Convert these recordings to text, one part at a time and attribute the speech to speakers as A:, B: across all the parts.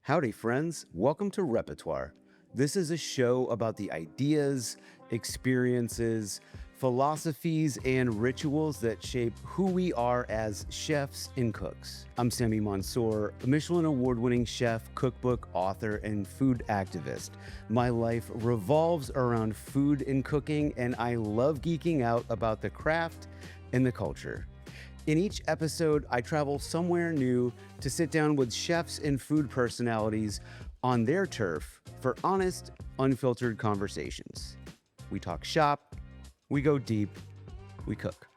A: Howdy, friends. Welcome to Repertoire. This is a show about the ideas, experiences, philosophies, and rituals that shape who we are as chefs and cooks. I'm Sammy Mansour, a Michelin award-winning chef, cookbook author, and food activist. My life revolves around food and cooking, and I love geeking out about the craft and the culture. In each episode, I travel somewhere new to sit down with chefs and food personalities on their turf for honest, unfiltered conversations. We talk shop, we go deep, we cook.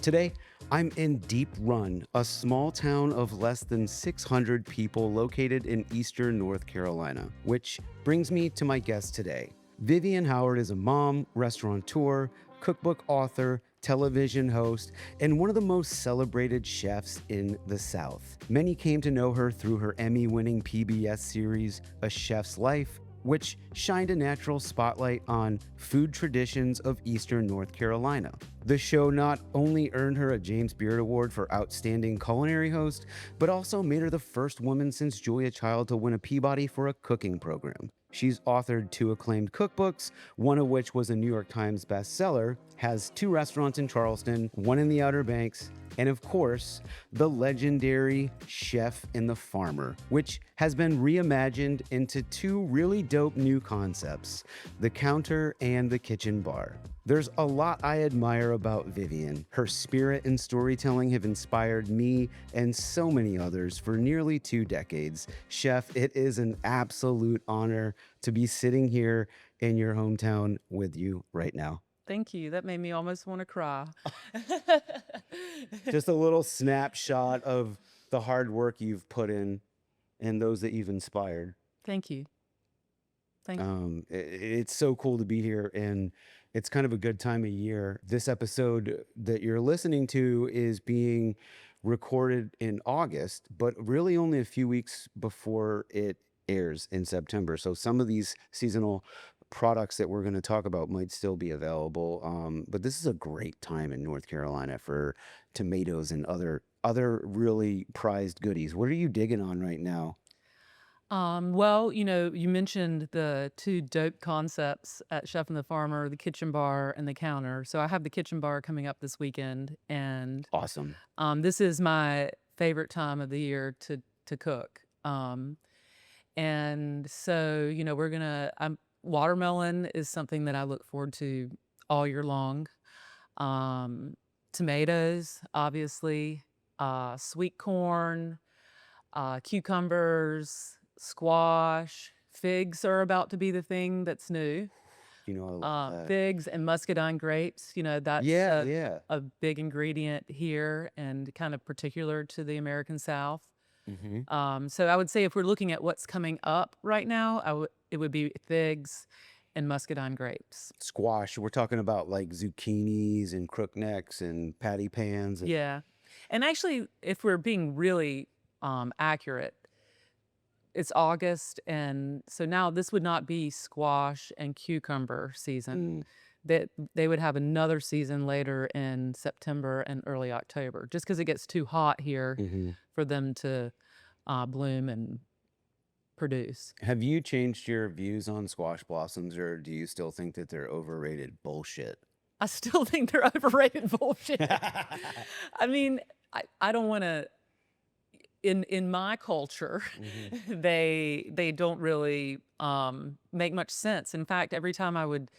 A: Today, I'm in Deep Run, a small town of less than 600 people located in eastern North Carolina, which brings me to my guest today. Vivian Howard is a mom, restaurateur, cookbook author, television host, and one of the most celebrated chefs in the South. Many came to know her through her Emmy-winning PBS series, A Chef's Life, which shined a natural spotlight on food traditions of Eastern North Carolina. The show not only earned her a James Beard Award for Outstanding Culinary Host, but also made her the first woman since Julia Child to win a Peabody for a cooking program. She's authored 2 acclaimed cookbooks, one of which was a New York Times bestseller, has 2 restaurants in Charleston, 1 in the Outer Banks, and of course, the legendary Chef and the Farmer, which has been reimagined into 2 really dope new concepts, the counter and the kitchen bar. There's a lot I admire about Vivian. Her spirit and storytelling have inspired me and so many others for nearly 2 decades. Chef, it is an absolute honor to be sitting here in your hometown with you right now.
B: Thank you. That made me almost want to cry.
A: Just a little snapshot of the hard work you've put in and those that you've inspired.
B: Thank you. Thank you.
A: It's so cool to be here, and it's kind of a good time of year. This episode that you're listening to is being recorded in August, but really only a few weeks before it airs in September. So some of these seasonal products that we're going to talk about might still be available. But this is a great time in North Carolina for tomatoes and other really prized goodies. What are you digging on right now?
B: Well, you mentioned the 2 dope concepts at Chef and the Farmer, the kitchen bar and the counter. So I have the kitchen bar coming up this weekend, and
A: Awesome.
B: this is my favorite time of the year to cook. And so, watermelon is something that I look forward to all year long. Tomatoes, obviously, sweet corn, cucumbers, squash, figs are about to be the thing that's new.
A: I love that.
B: Figs and muscadine grapes, that's
A: Yeah.
B: a big ingredient here and kind of particular to the American South. So I would say if we're looking at what's coming up right now, it would be figs and muscadine grapes.
A: Squash. We're talking about like zucchinis and crooknecks and patty pans. And
B: Yeah. And actually, if we're being really accurate, it's August, and so now this would not be squash and cucumber season. That they would have another season later in September and early October, just because it gets too hot here for them to bloom and produce.
A: Have you changed your views on squash blossoms, or do you still think that they're overrated bullshit?
B: I still think they're overrated bullshit. I mean, I don't want to. In my culture, they don't really make much sense. In fact, every time I would,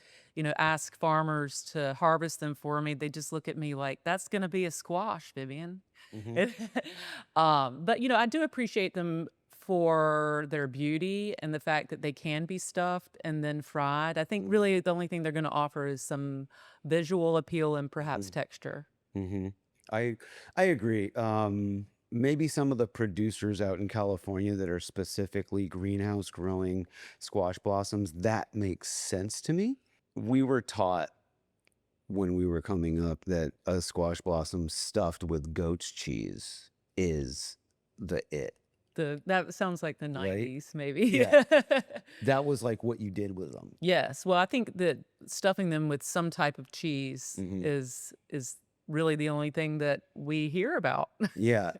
B: ask farmers to harvest them for me, they just look at me like, "That's going to be a squash, Vivian." But I do appreciate them for their beauty and the fact that they can be stuffed and then fried. I think really the only thing they're going to offer is some visual appeal and perhaps texture.
A: I agree. Maybe some of the producers out in California that are specifically greenhouse growing squash blossoms, that makes sense to me. We were taught when we were coming up that a squash blossom stuffed with goat's cheese is the it.
B: That sounds like the
A: Right?
B: 90s, maybe.
A: Yeah. That was like what you did with them.
B: Yes. Well, I think that stuffing them with some type of cheese
A: Mhm.
B: is really the only thing that we hear about.
A: Yeah.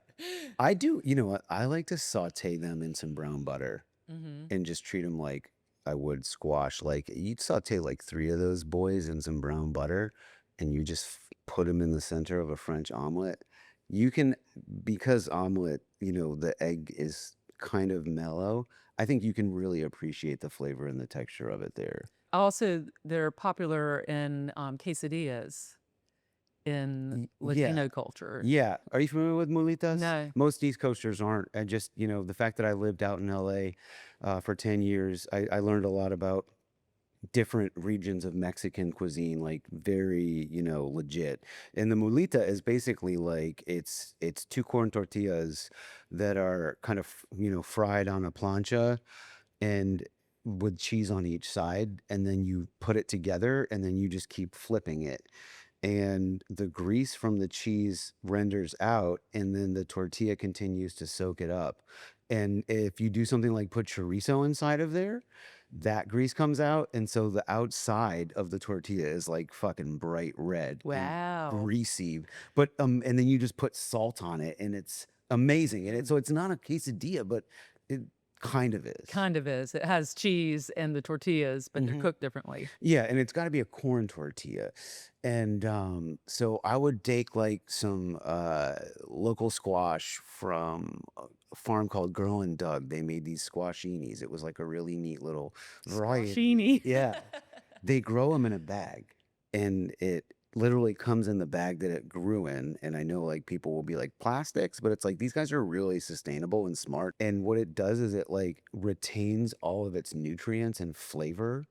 A: I do. You know what? I like to saute them in some brown butter. and just treat them like I would squash. Like you'd saute like 3 of those boys in some brown butter and you just put them in the center of a French omelet. You can, because omelet, the egg is kind of mellow. I think you can really appreciate the flavor and the texture of it there.
B: Also, they're popular in quesadillas in
A: Yeah.
B: Latino culture.
A: Yeah. Are you familiar with mulitas?
B: No.
A: Most East Coasters aren't. I just, the fact that I lived out in LA for 10 years, I learned a lot about different regions of Mexican cuisine, like very, legit. And the mulita is basically like it's 2 corn tortillas that are kind of, fried on a plancha and with cheese on each side, and then you put it together and then you just keep flipping it. And the grease from the cheese renders out, and then the tortilla continues to soak it up. And if you do something like put chorizo inside of there, that grease comes out, and so the outside of the tortilla is like fucking bright red and
B: Wow.
A: greasy. But and then you just put salt on it, and it's amazing. And so it's not a quesadilla, but it kind of is.
B: Kind of is. It has cheese and the tortillas, but they're cooked differently.
A: Yeah, and it's got to be a corn tortilla. And so I would take like some local squash from a farm called Girl and Doug. They made these squashinis. It was like a really neat little variety.
B: Squashini.
A: Yeah. They grow them in a bag, and it literally comes in the bag that it grew in. And I know like people will be like plastics, but it's like these guys are really sustainable and smart. And what it does is it like retains all of its nutrients and flavor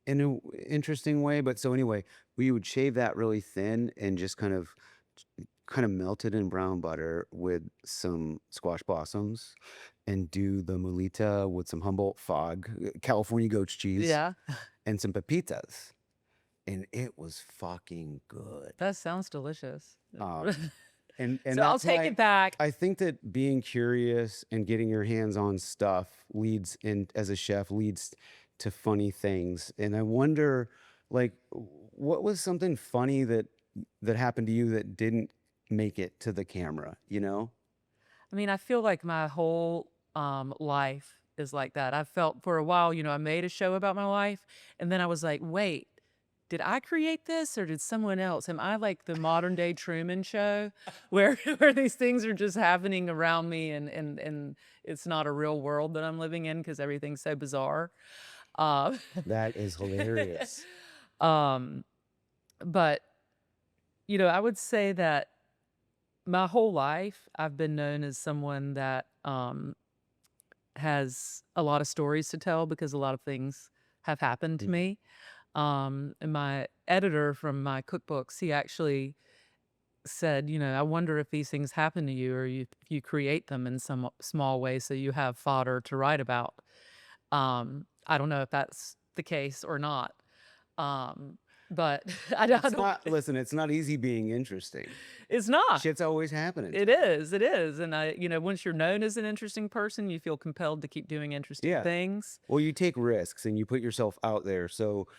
A: in an interesting way. But so anyway, we would shave that really thin and just kind of melt it in brown butter with some squash blossoms and do the mulita with some Humboldt fog, California goat's cheese,
B: Yeah.
A: and some pepitas. And it was fucking good.
B: That sounds delicious.
A: And
B: So I'll
A: that's
B: take
A: why
B: it back.
A: I think that being curious and getting your hands on stuff leads in, as a chef, leads to funny things. And I wonder, like, what was something funny that happened to you that didn't make it to the camera,
B: I mean, I feel like my whole life is like that. I felt for a while, I made a show about my life, and then I was like, wait, did I create this or did someone else? Am I like the modern day Truman Show where these things are just happening around me and it's not a real world that I'm living in because everything's so bizarre?
A: That is hilarious.
B: But, I would say that my whole life I've been known as someone that has a lot of stories to tell because a lot of things have happened to me. And my editor from my cookbooks, he actually said, I wonder if these things happen to you or if you create them in some small way so you have fodder to write about. I don't know if that's the case or not. But I don't.
A: Listen, it's not easy being interesting.
B: It's not.
A: Shit's always happening.
B: It is. It is. And once you're known as an interesting person, you feel compelled to keep doing interesting things.
A: Well, you take risks and you put yourself out there. So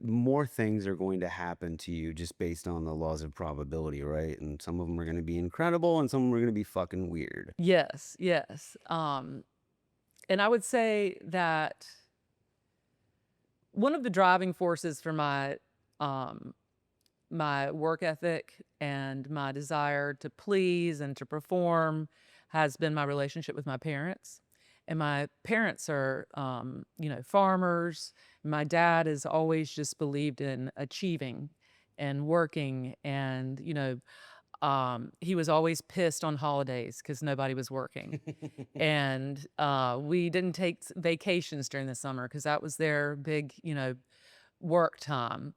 A: more things are going to happen to you just based on the laws of probability, right? And some of them are going to be incredible and some of them are going to be fucking weird.
B: Yes, yes. And I would say that one of the driving forces for my my work ethic and my desire to please and to perform has been my relationship with my parents. And my parents are, farmers. My dad has always just believed in achieving and working. And, he was always pissed on holidays because nobody was working. And we didn't take vacations during the summer because that was their big, work time.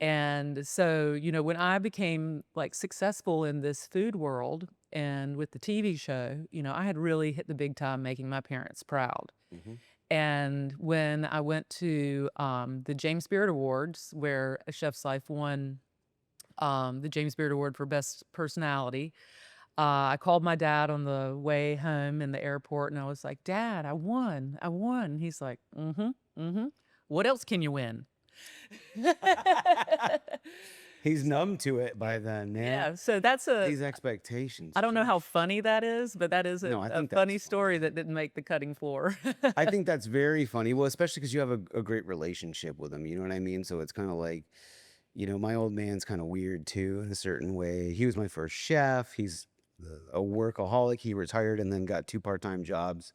B: And so, when I became like successful in this food world and with the TV show, I had really hit the big time making my parents proud. And when I went to the James Beard Awards, where A Chef's Life won the James Beard Award for Best Personality, I called my dad on the way home in the airport and I was like, Dad, I won. I won. And he's like, what else can you win?
A: He's numb to it by then, man.
B: Yeah, so that's
A: These expectations.
B: I don't know how
A: Sheesh.
B: funny that is, but that is
A: No, I
B: a
A: think that's
B: funny
A: funny.
B: story that didn't make the cutting floor.
A: I think that's very funny. Well, especially because you have a great relationship with him. You know what I mean? So it's kind of like, my old man's kind of weird too in a certain way. He was my first chef. He's a workaholic. He retired and then got two part-time jobs.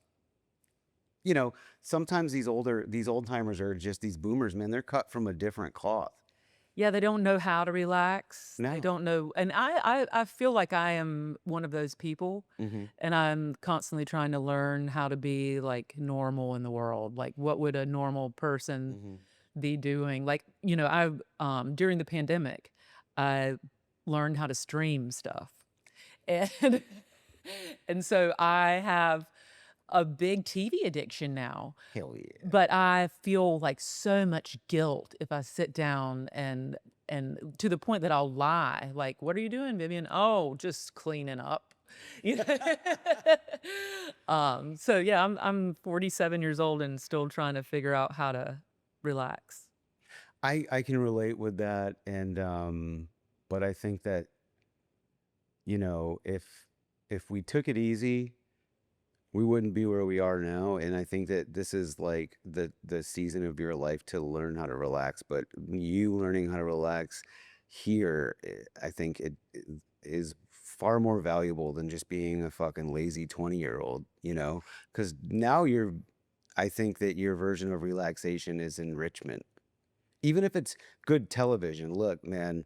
A: You know, sometimes these old timers are just these boomers, man. They're cut from a different cloth.
B: Yeah, they don't know how to relax. They
A: No.
B: don't know, and I feel like I am one of those people,
A: Mm-hmm.
B: and I'm constantly trying to learn how to be, like, normal in the world. Like, what would a normal person
A: Mm-hmm.
B: be doing? Like, during the pandemic, I learned how to stream stuff, and and so I have a big TV addiction now.
A: Hell yeah.
B: But I feel like so much guilt if I sit down and to the point that I'll lie. Like, "What are you doing, Vivian?" "Oh, just cleaning up." You know? So yeah, I'm 47 years old and still trying to figure out how to relax.
A: I can relate with that, and but I think that if we took it easy, we wouldn't be where we are now. And I think that this is like the season of your life to learn how to relax. But you learning how to relax here, I think it is far more valuable than just being a fucking lazy 20-year-old, because now I think that your version of relaxation is enrichment. Even if it's good television. Look, man,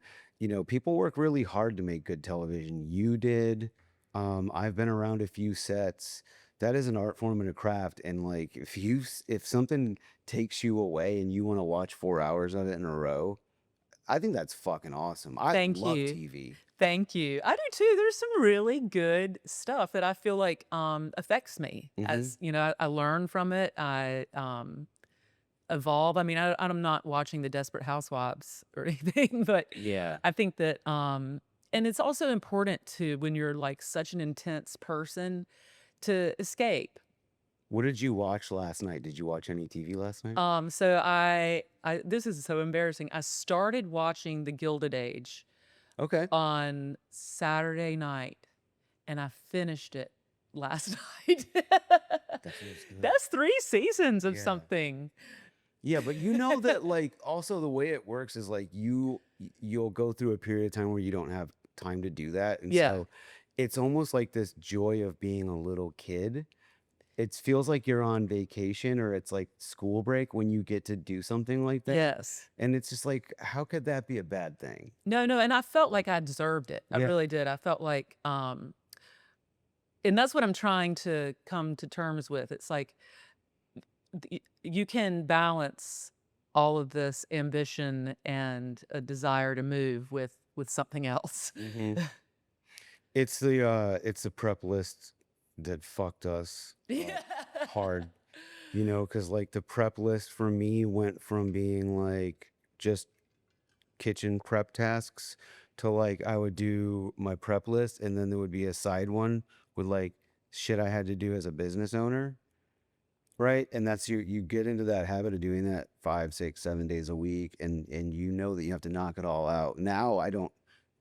A: people work really hard to make good television. You did. I've been around a few sets. That is an art form and a craft. And like, if something takes you away and you want to watch 4 hours of it in a row, I think that's fucking awesome. I
B: Thank
A: love
B: you.
A: TV.
B: Thank you. I do too. There's some really good stuff that I feel like affects me.
A: Hmm.
B: As I learn from it. I evolve. I mean, I'm not watching the Desperate Housewives or anything, but
A: Yeah.
B: I think that and it's also important to, when you're like such an intense person, to escape.
A: What did you watch last night? Did you watch any TV last night?
B: So I this is so embarrassing. I started watching The Gilded Age
A: Okay.
B: on Saturday night, and I finished it last night.
A: That feels good.
B: That's 3 seasons of
A: Yeah.
B: something.
A: Yeah, but that like also the way it works is like you'll go through a period of time where you don't have time to do that. And
B: Yeah.
A: so it's almost like this joy of being a little kid. It feels like you're on vacation or it's like school break when you get to do something like that.
B: Yes.
A: And it's just like, how could that be a bad thing?
B: No, and I felt like I deserved it. I
A: Yeah.
B: really did. I felt like and that's what I'm trying to come to terms with. It's like you can balance all of this ambition and a desire to move with something else.
A: Hmm. It's the prep list that fucked us
B: Yeah.
A: hard, because like the prep list for me went from being like just kitchen prep tasks to like I would do my prep list and then there would be a side one with like shit I had to do as a business owner. Right. And that's you get into that habit of doing that 5, 6, 7 days a week and you know that you have to knock it all out. Now I don't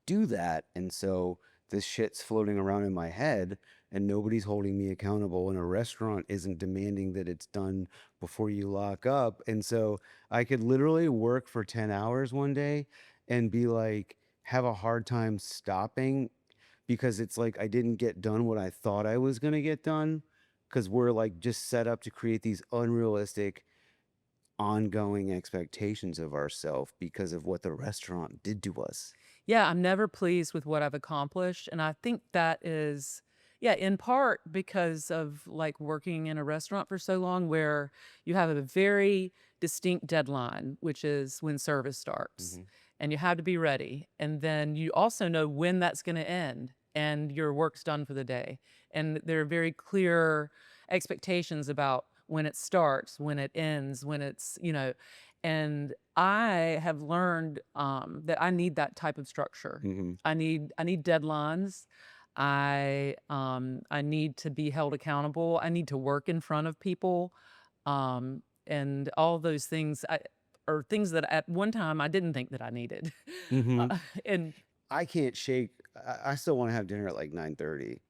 A: do that. And so this shit's floating around in my head and nobody's holding me accountable and a restaurant isn't demanding that it's done before you lock up. And so I could literally work for 10 hours one day and be like, have a hard time stopping because it's like I didn't get done what I thought I was going to get done because we're like just set up to create these unrealistic ongoing expectations of ourselves because of what the restaurant did to us.
B: Yeah, I'm never pleased with what I've accomplished. And I think that is, yeah, in part because of like working in a restaurant for so long where you have a very distinct deadline, which is when service starts.
A: Mhm.
B: And you have to be ready. And then you also know when that's going to end and your work's done for the day. And there are very clear expectations about when it starts, when it ends, when it's, and I have learned that I need that type of structure.
A: Mhm.
B: I need deadlines. I need to be held accountable. I need to work in front of people, and all those things. or things that at one time I didn't think that I needed.
A: Hmm.
B: And
A: I can't shake. I still want to have dinner at like 9:30.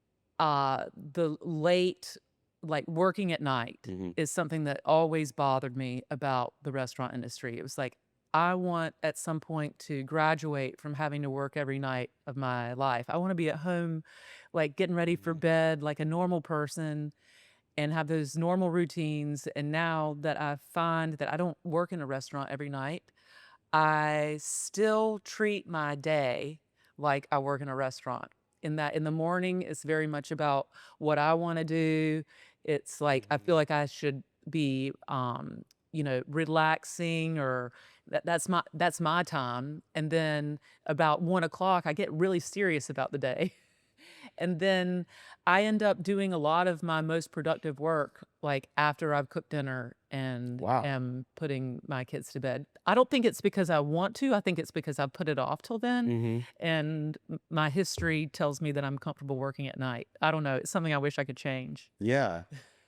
B: the late, like working at night,
A: Hmm.
B: is something that always bothered me about the restaurant industry. It was like, I want at some point to graduate from having to work every night of my life. I want to be at home, like getting ready for bed like a normal person and have those normal routines. And now that I find that I don't work in a restaurant every night, I still treat my day like I work in a restaurant. In that, in the morning, it's very much about what I want to do. It's like I feel
A: Hmm.
B: like I should be, relaxing, or that's my time. And then about 1 o'clock, I get really serious about the day. And then I end up doing a lot of my most productive work, like, after I've cooked dinner and
A: Wow.
B: am putting my kids to bed. I don't think it's because I want to, I think it's because I've put it off till then,
A: Hmm.
B: and my history tells me that I'm comfortable working at night. I don't know, it's something I wish I could change.
A: Yeah.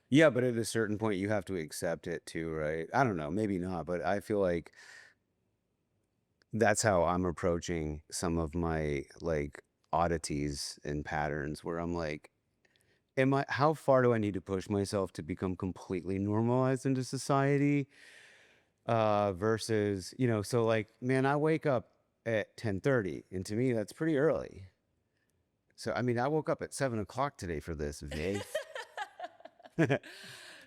A: Yeah, but at a certain point, you have to accept it too, right? I don't know, maybe not, but I feel like that's how I'm approaching some of my like oddities and patterns where I'm like, how far do I need to push myself to become completely normalized into society? Versus, so like, man, I wake up at 10:30, and to me, that's pretty early. So, I mean, I woke up at 7 o'clock today for this, Viv.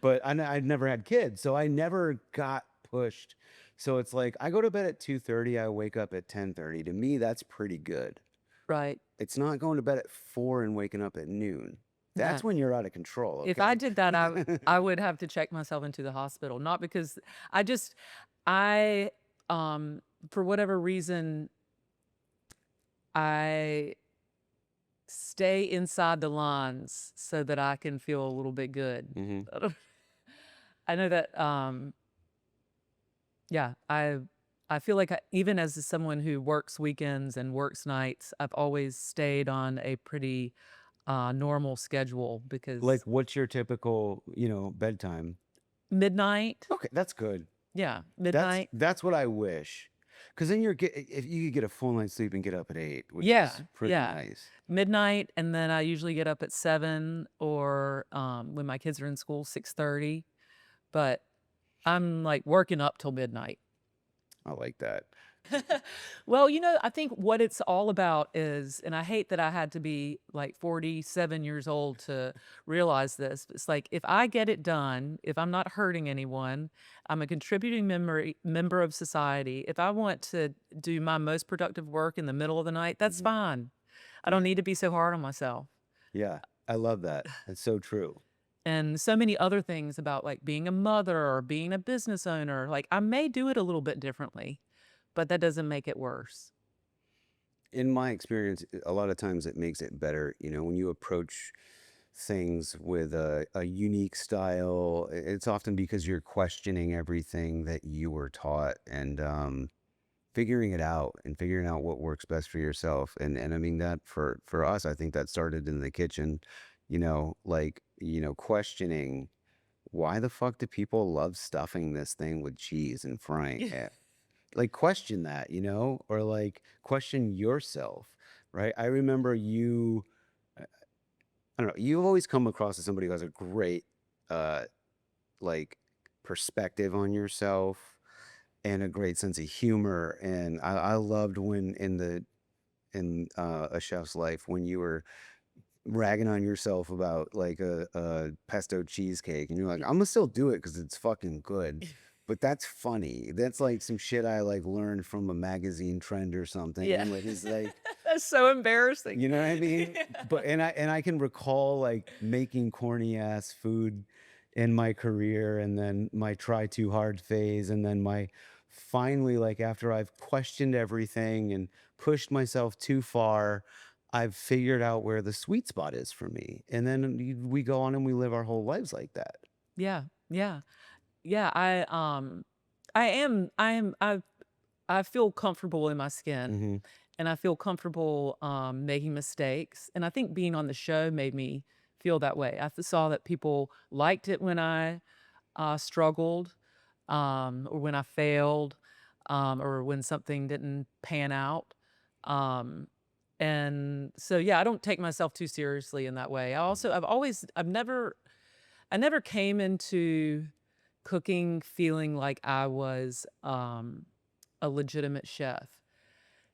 A: But I'd never had kids, so I never got pushed. So it's like I go to bed at 2:30, I wake up at 10:30. To me, that's pretty good.
B: Right.
A: It's not going to bed at 4 and waking up at noon.
B: Yeah.
A: That's when you're out of control,
B: If I
A: okay?
B: did that, I would have to check myself into the hospital, not because I just I, for whatever reason, I stay inside the lines so that I can feel a little bit good.
A: Hmm.
B: I don't I know that, yeah, I feel like even as someone who works weekends and works nights, I've always stayed on a pretty, normal schedule
A: Like,
B: because
A: what's your typical, bedtime?
B: midnight.
A: Okay, that's good.
B: Yeah,
A: That's
B: midnight.
A: that's what I wish. Because then if you could get a full night's sleep and get up at 8, which
B: Yeah,
A: is pretty
B: yeah.
A: nice.
B: Midnight, and then I usually get up at 7, or, when my kids are in school, 6:30, but I'm, like, working up till midnight.
A: I like that.
B: Well, I think what it's all about is, and I hate that I had to be, like, 47 years old to realize this, but it's like, if I get it done, if I'm not hurting anyone, I'm a contributing member of society. If I want to do my most productive work in the middle of the night, that's
A: Mhm.
B: fine. I don't
A: Yeah.
B: need to be so hard on myself.
A: Yeah. I love that. That's so true.
B: And so many other things about, like, being a mother or being a business owner, like, I may do it a little bit differently, but that doesn't make it worse.
A: In my experience, a lot of times it makes it better, when you approach things with a unique style. It's often because you're questioning everything that you were taught, and figuring out what works best for yourself. And I mean that for us, I think that started in the kitchen, like, questioning why the fuck do people love stuffing this thing with cheese and frying it? Like, question that, or like question yourself, right? I remember uh, I don't know, you've always come across as somebody who has a great uh like perspective on yourself and a great sense of humor. And I loved when in a chef's life, when you were ragging on yourself about like a pesto cheesecake, and you're like, I'm gonna still do it because it's fucking good. But that's funny. That's like some shit I like learned from a magazine trend or something.
B: Yeah.
A: And like it's like,
B: That's so embarrassing.
A: you know what I mean? But and I can recall like making corny ass food in my career, and then my try too hard phase, and then my finally, like, after I've questioned everything and pushed myself too far, I've figured out where the sweet spot is for me. And then we go on and we live our whole lives like that.
B: Yeah, yeah, yeah, I feel comfortable in my skin,
A: Hmm.
B: and I feel comfortable, making mistakes, and I think being on the show made me feel that way. I saw that people liked it when I, struggled, or when I failed. or when something didn't pan out. Um, and so, yeah, I don't take myself too seriously in that way. I never came into cooking feeling like I was a legitimate chef.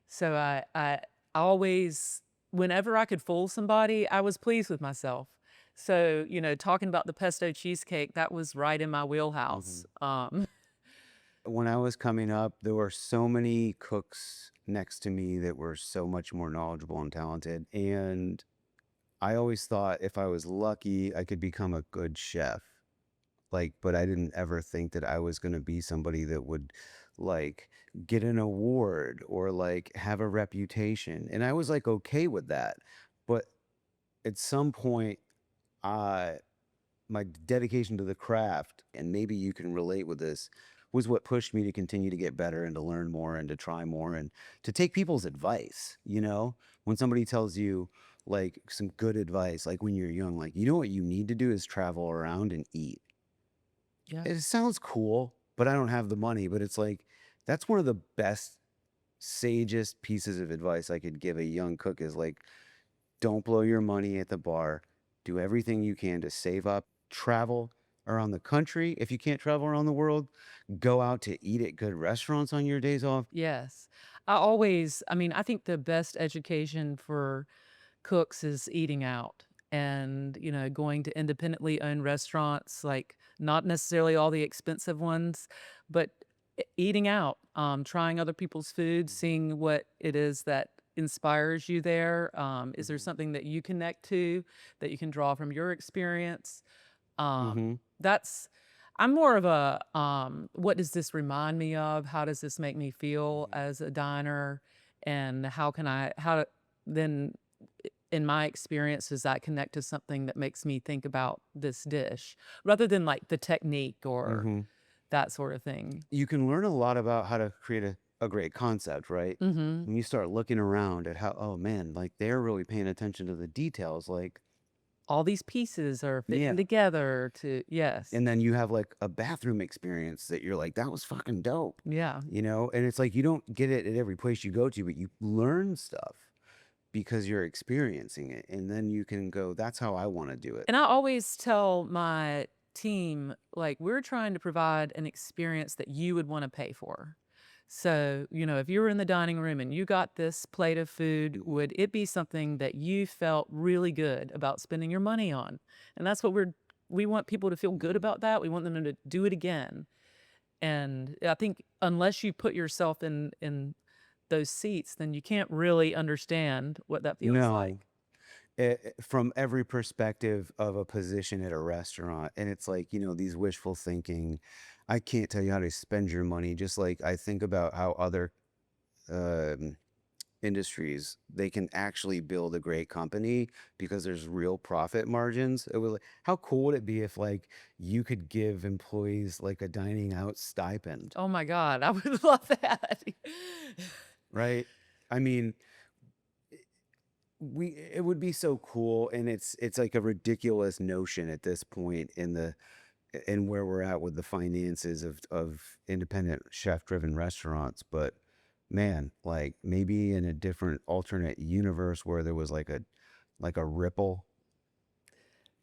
B: So I always, whenever I could fool somebody, I was pleased with myself. So, talking about the pesto cheesecake, that was right in my wheelhouse.
A: Mhm. When I was coming up, there were so many cooks next to me that were so much more knowledgeable and talented. And I always thought if I was lucky, I could become a good chef. Like, but I didn't ever think that I was going to be somebody that would like get an award or like have a reputation. And I was like okay with that. But at some point, I my dedication to the craft, and maybe you can relate with this, was what pushed me to continue to get better and to learn more and to try more and to take people's advice. When somebody tells you like some good advice, like when you're young, like, what you need to do is travel around and eat.
B: Yeah.
A: It sounds cool, but I don't have the money. But it's like, that's one of the best, sagest pieces of advice I could give a young cook is like, don't blow your money at the bar. Do everything you can to save up, travel around the country. If you can't travel around the world, go out to eat at good restaurants on your days off.
B: Yes. I think the best education for cooks is eating out and, going to independently owned restaurants, like not necessarily all the expensive ones, but eating out, trying other people's food, seeing what it is that inspires you there. Is there
A: Mhm.
B: something that you connect to that you can draw from your experience?
A: Mhm.
B: That's I'm more of a what does this remind me of? How does this make me feel
A: Mhm.
B: as a diner? And then in my experience does that connect to something that makes me think about this dish rather than like the technique or
A: Mhm.
B: that sort of thing.
A: You can learn a lot about how to create a great concept, right?
B: Mhm.
A: When you start looking around at how, oh man, like they're really paying attention to the details. Like,
B: All these pieces are fitting
A: yeah.
B: together to yes.
A: And then you have like a bathroom experience that you're like, that was fucking dope,
B: Yeah.
A: And it's like you don't get it at every place you go to, but you learn stuff because you're experiencing it. And then you can go, that's how I want to do it.
B: And I always tell my team, like, we're trying to provide an experience that you would want to pay for. So, if you were in the dining room and you got this plate of food, would it be something that you felt really good about spending your money on? And that's what we want people to feel good
A: Mhm.
B: about that. We want them to do it again. And I think unless you put yourself in those seats, then you can't really understand what that feels
A: No,
B: like.
A: from every perspective of a position at a restaurant. And it's like, these wishful thinking. I can't tell you how to spend your money. Just like I think about how other um, industries, they can actually build a great company because there's real profit margins. It was how cool would it be if like you could give employees like a dining out stipend,
B: Oh my God, I would love that.
A: right? I mean, it would be so cool, and it's like a ridiculous notion at this point in where we're at with the finances of independent chef driven restaurants. But man, like maybe in a different alternate universe where there was like a ripple,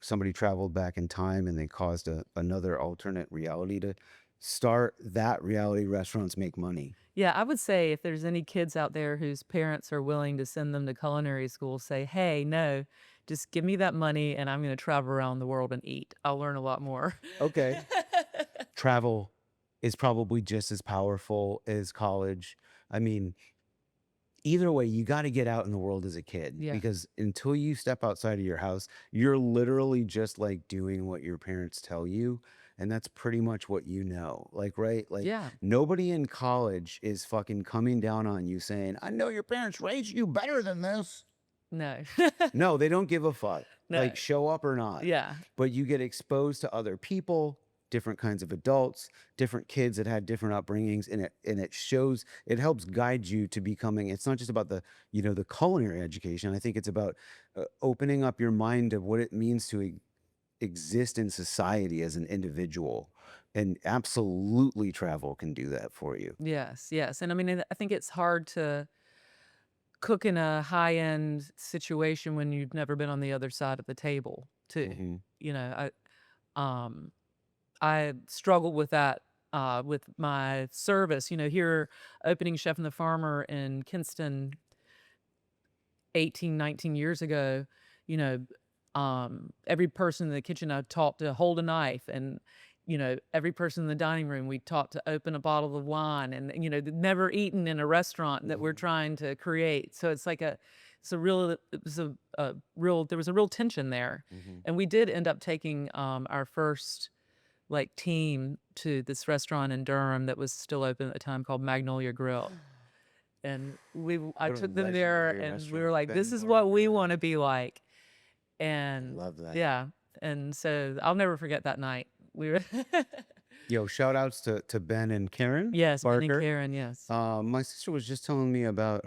A: somebody traveled back in time and they caused another alternate reality to start that reality, restaurants make money.
B: Yeah, I would say if there's any kids out there whose parents are willing to send them to culinary school, say, "Hey, no, just give me that money and I'm gonna travel around the world and eat. I'll learn a lot more."
A: Okay. Travel is probably just as powerful as college. I mean, either way, you got to get out in the world as a kid
B: Yeah.
A: because until you step outside of your house, you're literally just like doing what your parents tell you. And that's pretty much what you know. Like, right? Like,
B: Yeah.
A: nobody in college is fucking coming down on you saying, I know your parents raised you better than this.
B: No.
A: No, they don't give a fuck.
B: No.
A: Like, show up or not.
B: Yeah.
A: But you get exposed to other people, different kinds of adults, different kids that had different upbringings, and it shows, it helps guide you to becoming. It's not just about the culinary education. I think it's about opening up your mind to what it means to exist in society as an individual. And absolutely travel can do that for you.
B: Yes, yes. And I mean, I think it's hard to cook in a high-end situation when you've never been on the other side of the table too.
A: Hmm.
B: You know, um I struggled with that with my service. You know, here opening Chef and the Farmer in Kinston 18, 19 years ago, you know, every person in the kitchen I taught to hold a knife, and every person in the dining room we taught to open a bottle of wine, and they'd never eaten in a restaurant that we're
A: Hmm.
B: trying to create. So there was a real tension there,
A: Hmm.
B: and we did end up taking our first like team to this restaurant in Durham that was still open at the time called Magnolia Grill. And I
A: What a
B: took them there
A: legendary
B: and we were
A: restaurant.
B: like, this
A: Ben
B: is what we
A: Barker.
B: want to be like.
A: I
B: And
A: love that.
B: yeah. And so I'll never forget that night. We were
A: Yo, shout outs to Ben and Karen
B: Yes, Ben and
A: Barker.
B: Karen, yes.
A: My sister was just telling me about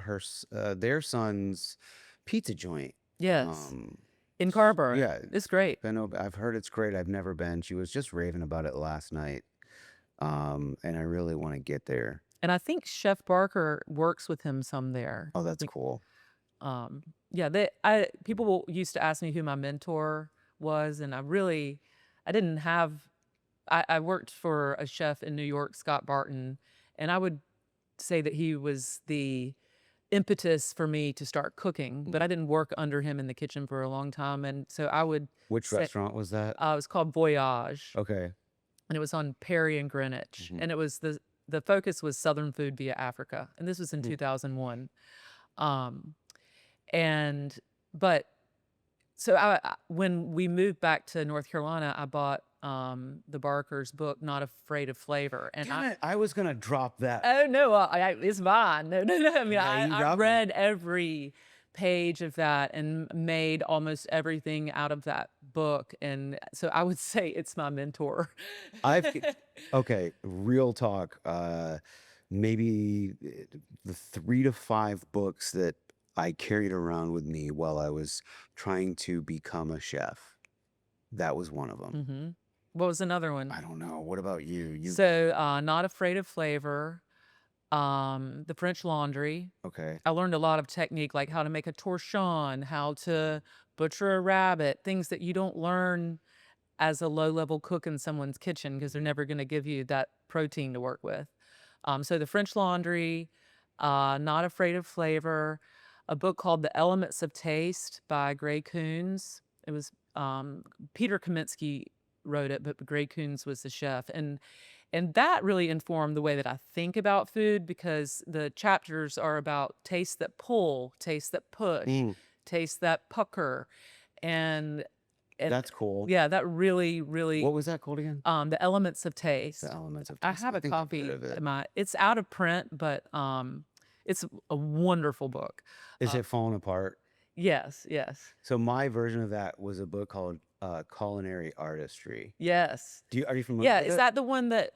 A: their son's pizza joint.
B: Yes.
A: Um,
B: In Carborough.
A: yeah,
B: It's great.
A: I've heard it's great. I've never been. She was just raving about it last night. And I really want to get there.
B: And I think Chef Barker works with him some there.
A: Oh, that's
B: Like,
A: cool.
B: yeah, people used to ask me who my mentor was, and I didn't have. I worked for a chef in New York, Scott Barton, and I would say that he was the impetus for me to start cooking, but I didn't work under him in the kitchen for a long time, and so I would
A: Which
B: say
A: restaurant was that?
B: it was called Voyage,
A: Okay.
B: and it was on Perry and Greenwich,
A: Mhm.
B: and it was the focus was Southern food via Africa, and this was in
A: Mm.
B: 2001. Um, and but so when we moved back to North Carolina, I bought the Barker's book, Not Afraid of Flavor, and
A: Damn it! I was gonna drop that.
B: oh no, it's mine. No, no, no. I mean,
A: Yeah, you
B: I
A: dropped it.
B: read every page of that and made almost everything out of that book, and so I would say it's my mentor.
A: I've okay, real talk. Maybe the 3 to 5 books that I carried around with me while I was trying to become a chef. That was one of them.
B: Hmm. What was another one?
A: I don't know. What about you?
B: So, Not Afraid of Flavor, The French Laundry.
A: Okay.
B: I learned a lot of technique, like how to make a torchon, how to butcher a rabbit, things that you don't learn as a low-level cook in someone's kitchen because they're never going to give you that protein to work with. So The French Laundry, Not Afraid of Flavor, a book called The Elements of Taste by Gray Coons. It was Peter Kaminsky wrote it, but Gray Coons was the chef, and that really informed the way that I think about food because the chapters are about tastes that pull, tastes that push,
A: Mm,
B: tastes that pucker, and
A: that's cool.
B: yeah, that really, really
A: What was that called again?
B: The Elements of
A: The
B: Taste.
A: Elements of
B: I
A: Taste.
B: have
A: I
B: a
A: think I've
B: copy
A: heard of it.
B: it's out of print, but it's a wonderful book.
A: Is
B: Uh,
A: it falling apart?
B: yes, yes,
A: So my version of that was a book called Culinary Artistry.
B: yes.
A: Are you familiar
B: Yeah,
A: with
B: is
A: it?
B: that the one that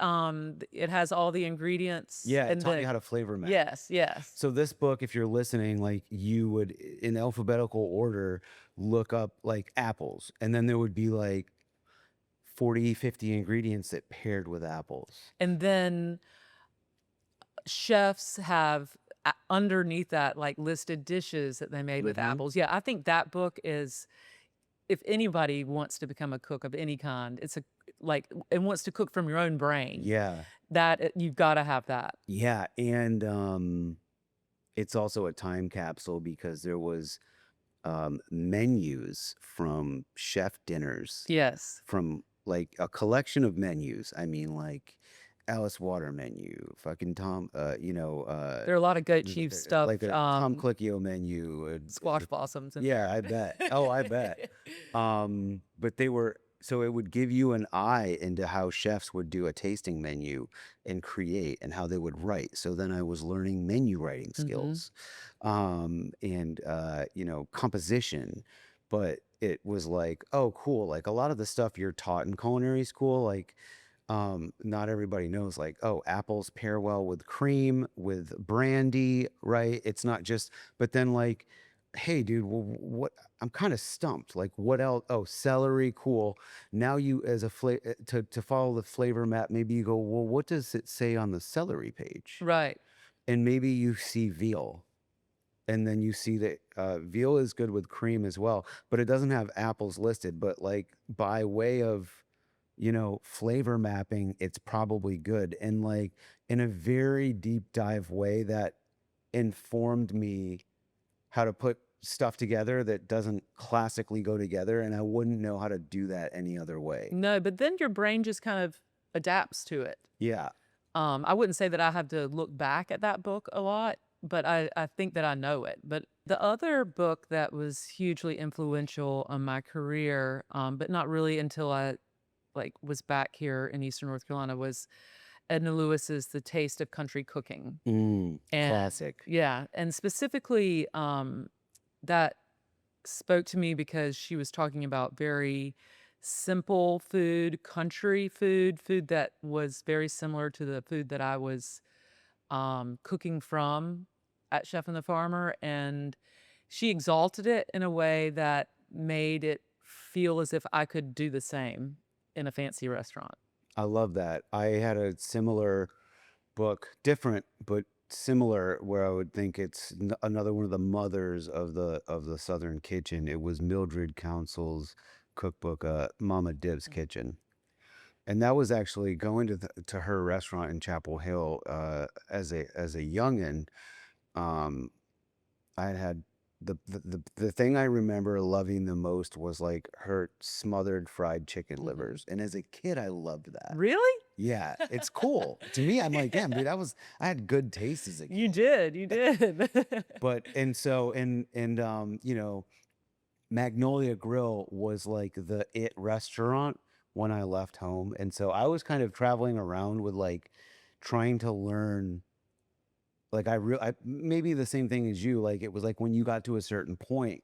B: it has all the ingredients
A: Yeah, it
B: and
A: taught you how to flavor match.
B: yes, yes.
A: So this book, if you're listening, like you would in alphabetical order look up like apples, and then there would be like 40, 50 ingredients that paired with apples.
B: And then chefs have underneath that like listed dishes that they made with
A: Mhm.
B: apples. Yeah, I think that book is if anybody wants to become a cook of any kind, it's and wants to cook from your own brain.
A: Yeah.
B: You've got to have that.
A: Yeah, and it's also a time capsule because there was menus from chef dinners
B: Yes.
A: from like a collection of menus. I mean, like Alice Water menu, fucking Tom,
B: There are a lot of goat cheese stuff,
A: like a Tom Colicchio menu.
B: squash blossoms and
A: Yeah, I bet. Oh, I bet. But so it would give you an eye into how chefs would do a tasting menu and create and how they would write. So then I was learning menu writing
B: Mhm.
A: skills, and composition. But it was like, oh, cool. Like a lot of the stuff you're taught in culinary school, like not everybody knows, like, oh, apples pair well with cream, with brandy, right? It's not just, but then like hey, dude, well, what? I'm kind of stumped. Like, what else? Oh, celery, cool. Now you, as a to follow the flavor map, maybe you go, well, what does it say on the celery page?
B: Right.
A: And maybe you see veal, and then you see that veal is good with cream as well, but it doesn't have apples listed. But like by way of flavor mapping, it's probably good. And like in a very deep dive way that informed me how to put stuff together that doesn't classically go together, and I wouldn't know how to do that any other way.
B: No, but then your brain just kind of adapts to it.
A: Yeah.
B: I wouldn't say that I have to look back at that book a lot, but I think that I know it. But the other book that was hugely influential on my career, but not really until I like was back here in Eastern North Carolina, was Edna Lewis's The Taste of Country Cooking. And
A: Classic.
B: yeah, and specifically, that spoke to me because she was talking about very simple food, country food, food that was very similar to the food that I was cooking from at Chef and the Farmer. And she exalted it in a way that made it feel as if I could do the same in a fancy restaurant.
A: I love that. I had a similar book, different but similar, where I would think it's another one of the mothers of the Southern kitchen. It was Mildred Council's cookbook, Mama Dib's Kitchen. And that was actually going to her restaurant in Chapel Hill as a youngin. Um, I had the thing I remember loving the most was like her smothered fried chicken
B: Mhm.
A: livers. And as a kid, I loved that.
B: Really?
A: Yeah, it's cool. To me, I'm like, damn, dude, I had good taste as a
B: You
A: kid.
B: did, you did.
A: But and so Magnolia Grill was like the it restaurant when I left home. And so I was kind of traveling around with like trying to learn. Like I maybe the same thing as you. Like it was like when you got to a certain point,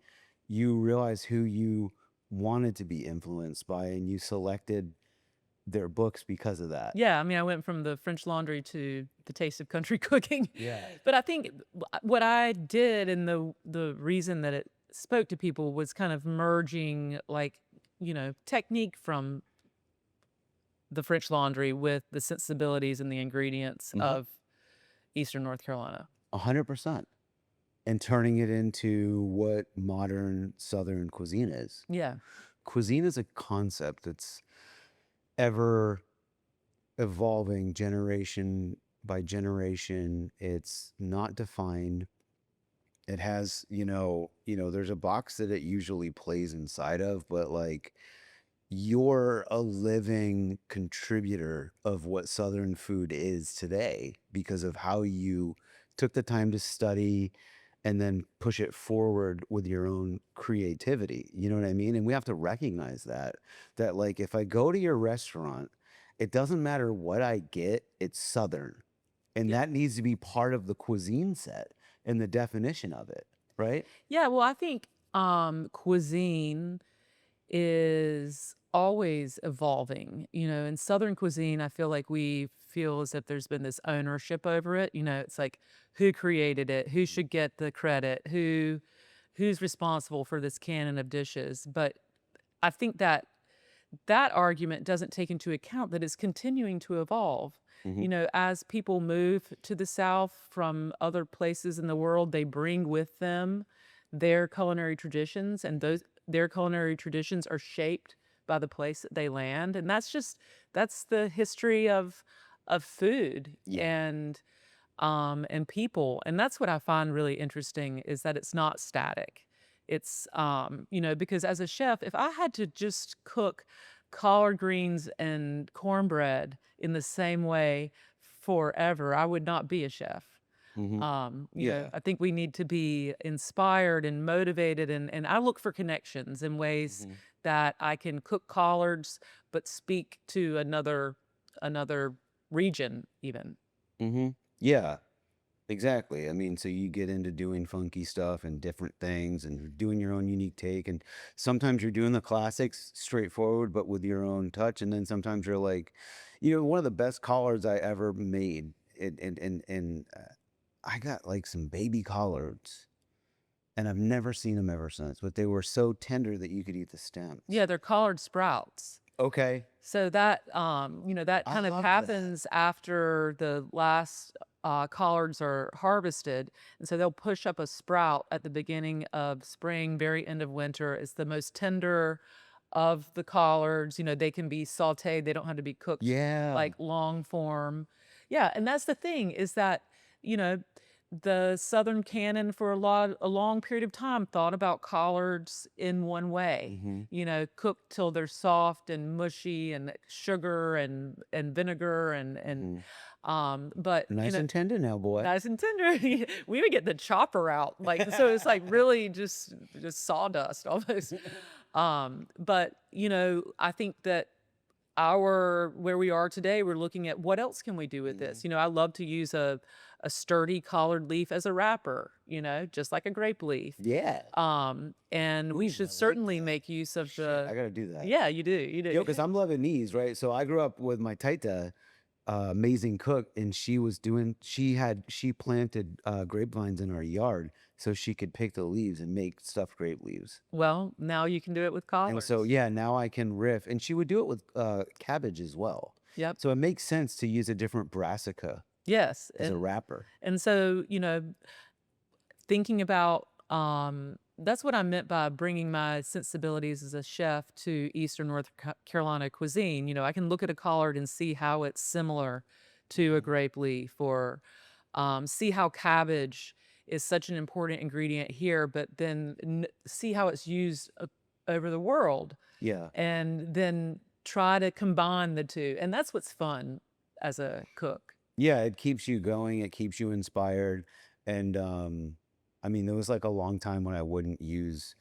A: you realize who you wanted to be influenced by, and you selected their books because of that.
B: Yeah, I mean, I went from the French Laundry to the Taste of Country Cooking.
A: Yeah.
B: But I think what I did and the reason that it spoke to people was kind of merging like, technique from the French Laundry with the sensibilities and the ingredients
A: Mhm.
B: of Eastern North Carolina.
A: 100%. And turning it into what modern Southern cuisine is.
B: Yeah.
A: Cuisine is a concept that's ever evolving generation by generation. It's not defined. It has, there's a box that it usually plays inside of, but like you're a living contributor of what Southern food is today because of how you took the time to study and then push it forward with your own creativity. You know what I mean? And we have to recognize that like if I go to your restaurant, it doesn't matter what I get, it's Southern. And
B: Yeah.
A: that needs to be part of the cuisine set and the definition of it, right?
B: Yeah, well, I think cuisine is always evolving. In Southern cuisine, I feel like we feel as if there's been this ownership over it. It's like who created it, who should get the credit, who's responsible for this canon of dishes. But I think that that argument doesn't take into account that it's continuing to evolve.
A: Hmm.
B: As people move to the South from other places in the world, they bring with them their culinary traditions, and their culinary traditions are shaped by the place that they land. And that's the history of food
A: Yeah.
B: and people. And that's what I find really interesting is that it's not static. It's because as a chef, if I had to just cook collard greens and cornbread in the same way forever, I would not be a chef.
A: Hmm. Yeah.
B: I think we need to be inspired and motivated, and I look for connections in ways
A: Hmm.
B: that I can cook collards but speak to another region even.
A: Hmm. Yeah. Exactly. I mean, so you get into doing funky stuff and different things and you're doing your own unique take. And sometimes you're doing the classics straightforward, but with your own touch. And then sometimes you're like, one of the best collards I ever made. And I got like some baby collards and I've never seen them ever since. But they were so tender that you could eat the stems.
B: Yeah, they're collard sprouts.
A: Okay.
B: So that that
A: I
B: kind of
A: love that.
B: happens after the last collards are harvested, and so they'll push up a sprout at the beginning of spring, very end of winter. It's the most tender of the collards. They can be sautéed. They don't have to be cooked
A: Yeah.
B: like long form. Yeah, and that's the thing is that you know the Southern canon for a long period of time thought about collards in one way.
A: Hmm.
B: Cooked till they're soft and mushy and sugar and vinegar and
A: Hmm.
B: but
A: Nice and tender now, boy.
B: nice and tender. We would get the chopper out, like so it's like really just sawdust almost. But I think that where we are today, we're looking at what else can we do with this. I love to use a sturdy collard leaf as a wrapper, just like a grape leaf.
A: Yeah.
B: And we
A: Ooh, I
B: should
A: like
B: certainly
A: that.
B: make use of
A: Shit, I gotta do that.
B: yeah, you do.
A: Yo, because I'm Lebanese, right? So I grew up with my taita, amazing cook, and she planted grapevines in our yard so she could pick the leaves and make stuffed grape leaves.
B: Well, now you can do it with
A: And so
B: collards.
A: yeah, now I can riff, and she would do it with cabbage as well.
B: Yep.
A: So it makes sense to use a different brassica
B: Yes.
A: as a wrapper.
B: And so, thinking about that's what I meant by bringing my sensibilities as a chef to Eastern North Carolina cuisine. I can look at a collard and see how it's similar to a grape leaf, or see how cabbage is such an important ingredient here, but then see how it's used over the world,
A: Yeah.
B: and then try to combine the two. And that's what's fun as a cook.
A: Yeah, it keeps you going, it keeps you inspired. And I mean, there was like a long time when I wouldn't use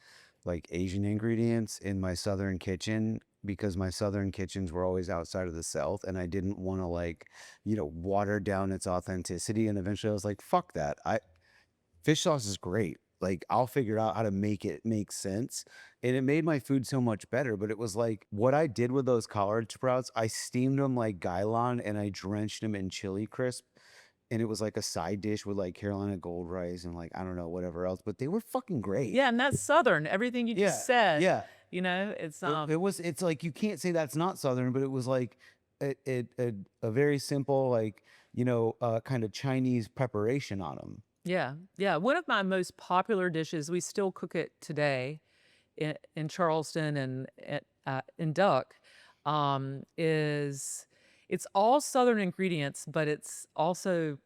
A: like Asian ingredients in my southern kitchen because my southern kitchens were always outside of the South, and I didn't want to like, water down its authenticity. And eventually I was like, fuck that. Fish sauce is great. Like, I'll figure out how to make it make sense. And it made my food so much better. But it was like what I did with those collard sprouts, I steamed them like Guylon and I drenched them in chili crisp. And it was like a side dish with like Carolina gold rice and like, I don't know, whatever else. But they were fucking great.
B: Yeah, and that's Southern. Everything you
A: Yeah.
B: just said,
A: Yeah.
B: it's
A: It's like, you can't say that's not Southern, but it was like a very simple, like, kind of Chinese preparation on them.
B: yeah, yeah. One of my most popular dishes, we still cook it today in Charleston and in Duck, is it's all Southern ingredients, but it's also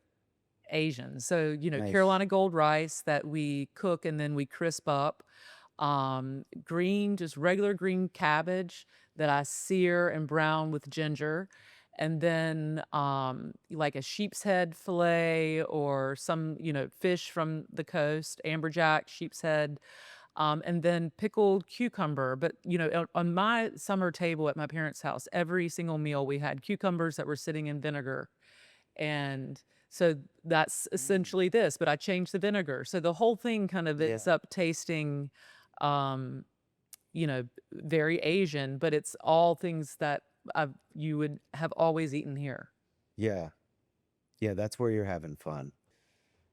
B: Asian. So,
A: Nice.
B: Carolina gold rice that we cook and then we crisp up. Just regular green cabbage that I sear and brown with ginger. And then like a sheep's head fillet or some, fish from the coast, amberjack, sheep's head, and then pickled cucumber. But, on my summer table at my parents' house, every single meal we had cucumbers that were sitting in vinegar. And so that's essentially this, but I changed the vinegar. So the whole thing kind of ends up tasting, um, very Asian, but it's all things that you would have always eaten here.
A: Yeah. Yeah, that's where you're having fun.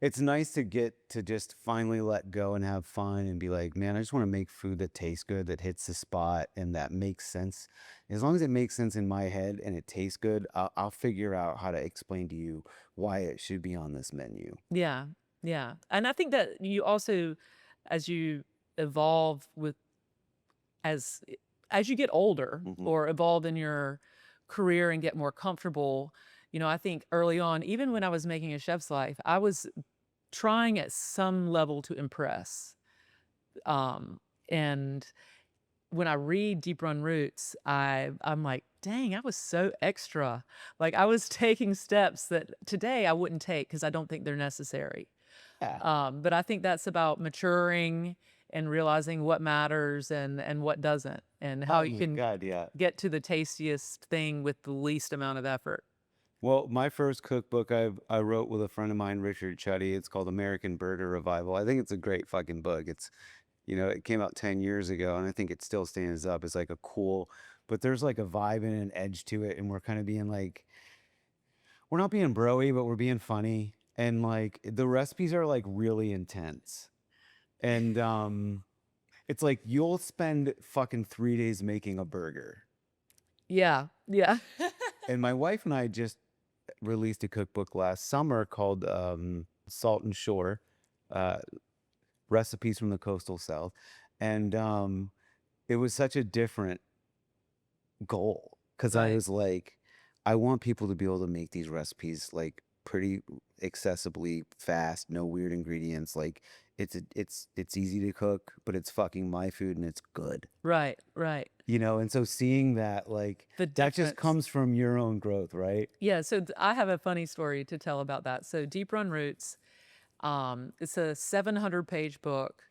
A: It's nice to get to just finally let go and have fun and be like, man, I just want to make food that tastes good, that hits the spot, and that makes sense. As long as it makes sense in my head and it tastes good, I'll figure out how to explain to you why it should be on this menu.
B: Yeah, yeah. And I think that you also, as you evolve as as you get older
A: Hmm.
B: or evolve in your career and get more comfortable, I think early on, even when I was making A Chef's Life, I was trying at some level to impress. And when I read Deep Run Roots, I'm like, dang, I was so extra. Like I was taking steps that today I wouldn't take because I don't think they're necessary.
A: Yeah.
B: But I think that's about maturing and realizing what matters and what doesn't, and how
A: Oh
B: you
A: my
B: can
A: God, yeah.
B: get to the tastiest thing with the least amount of effort.
A: Well, my first cookbook I wrote with a friend of mine, Richard Chuddy. It's called American Burger Revival. I think it's a great fucking book. It came out 10 years ago, and I think it still stands up. It's like but there's like a vibe and an edge to it, and we're kind of being like, we're not being broy, but we're being funny, and like the recipes are like really intense. And it's like you'll spend fucking 3 days making a burger.
B: Yeah. Yeah.
A: And my wife and I just released a cookbook last summer called Salt and Shore, uh, Recipes from the Coastal South. And it was such a different goal because I
B: Right.
A: was like, I want people to be able to make these recipes like pretty accessibly fast, no weird ingredients. Like it's easy to cook, but it's fucking my food and it's good.
B: Right. Right.
A: And so seeing that, like,
B: The
A: that just
B: difference.
A: comes from your own growth, right?
B: Yeah. So I have a funny story to tell about that. So Deep Run Roots, it's a 700-page book.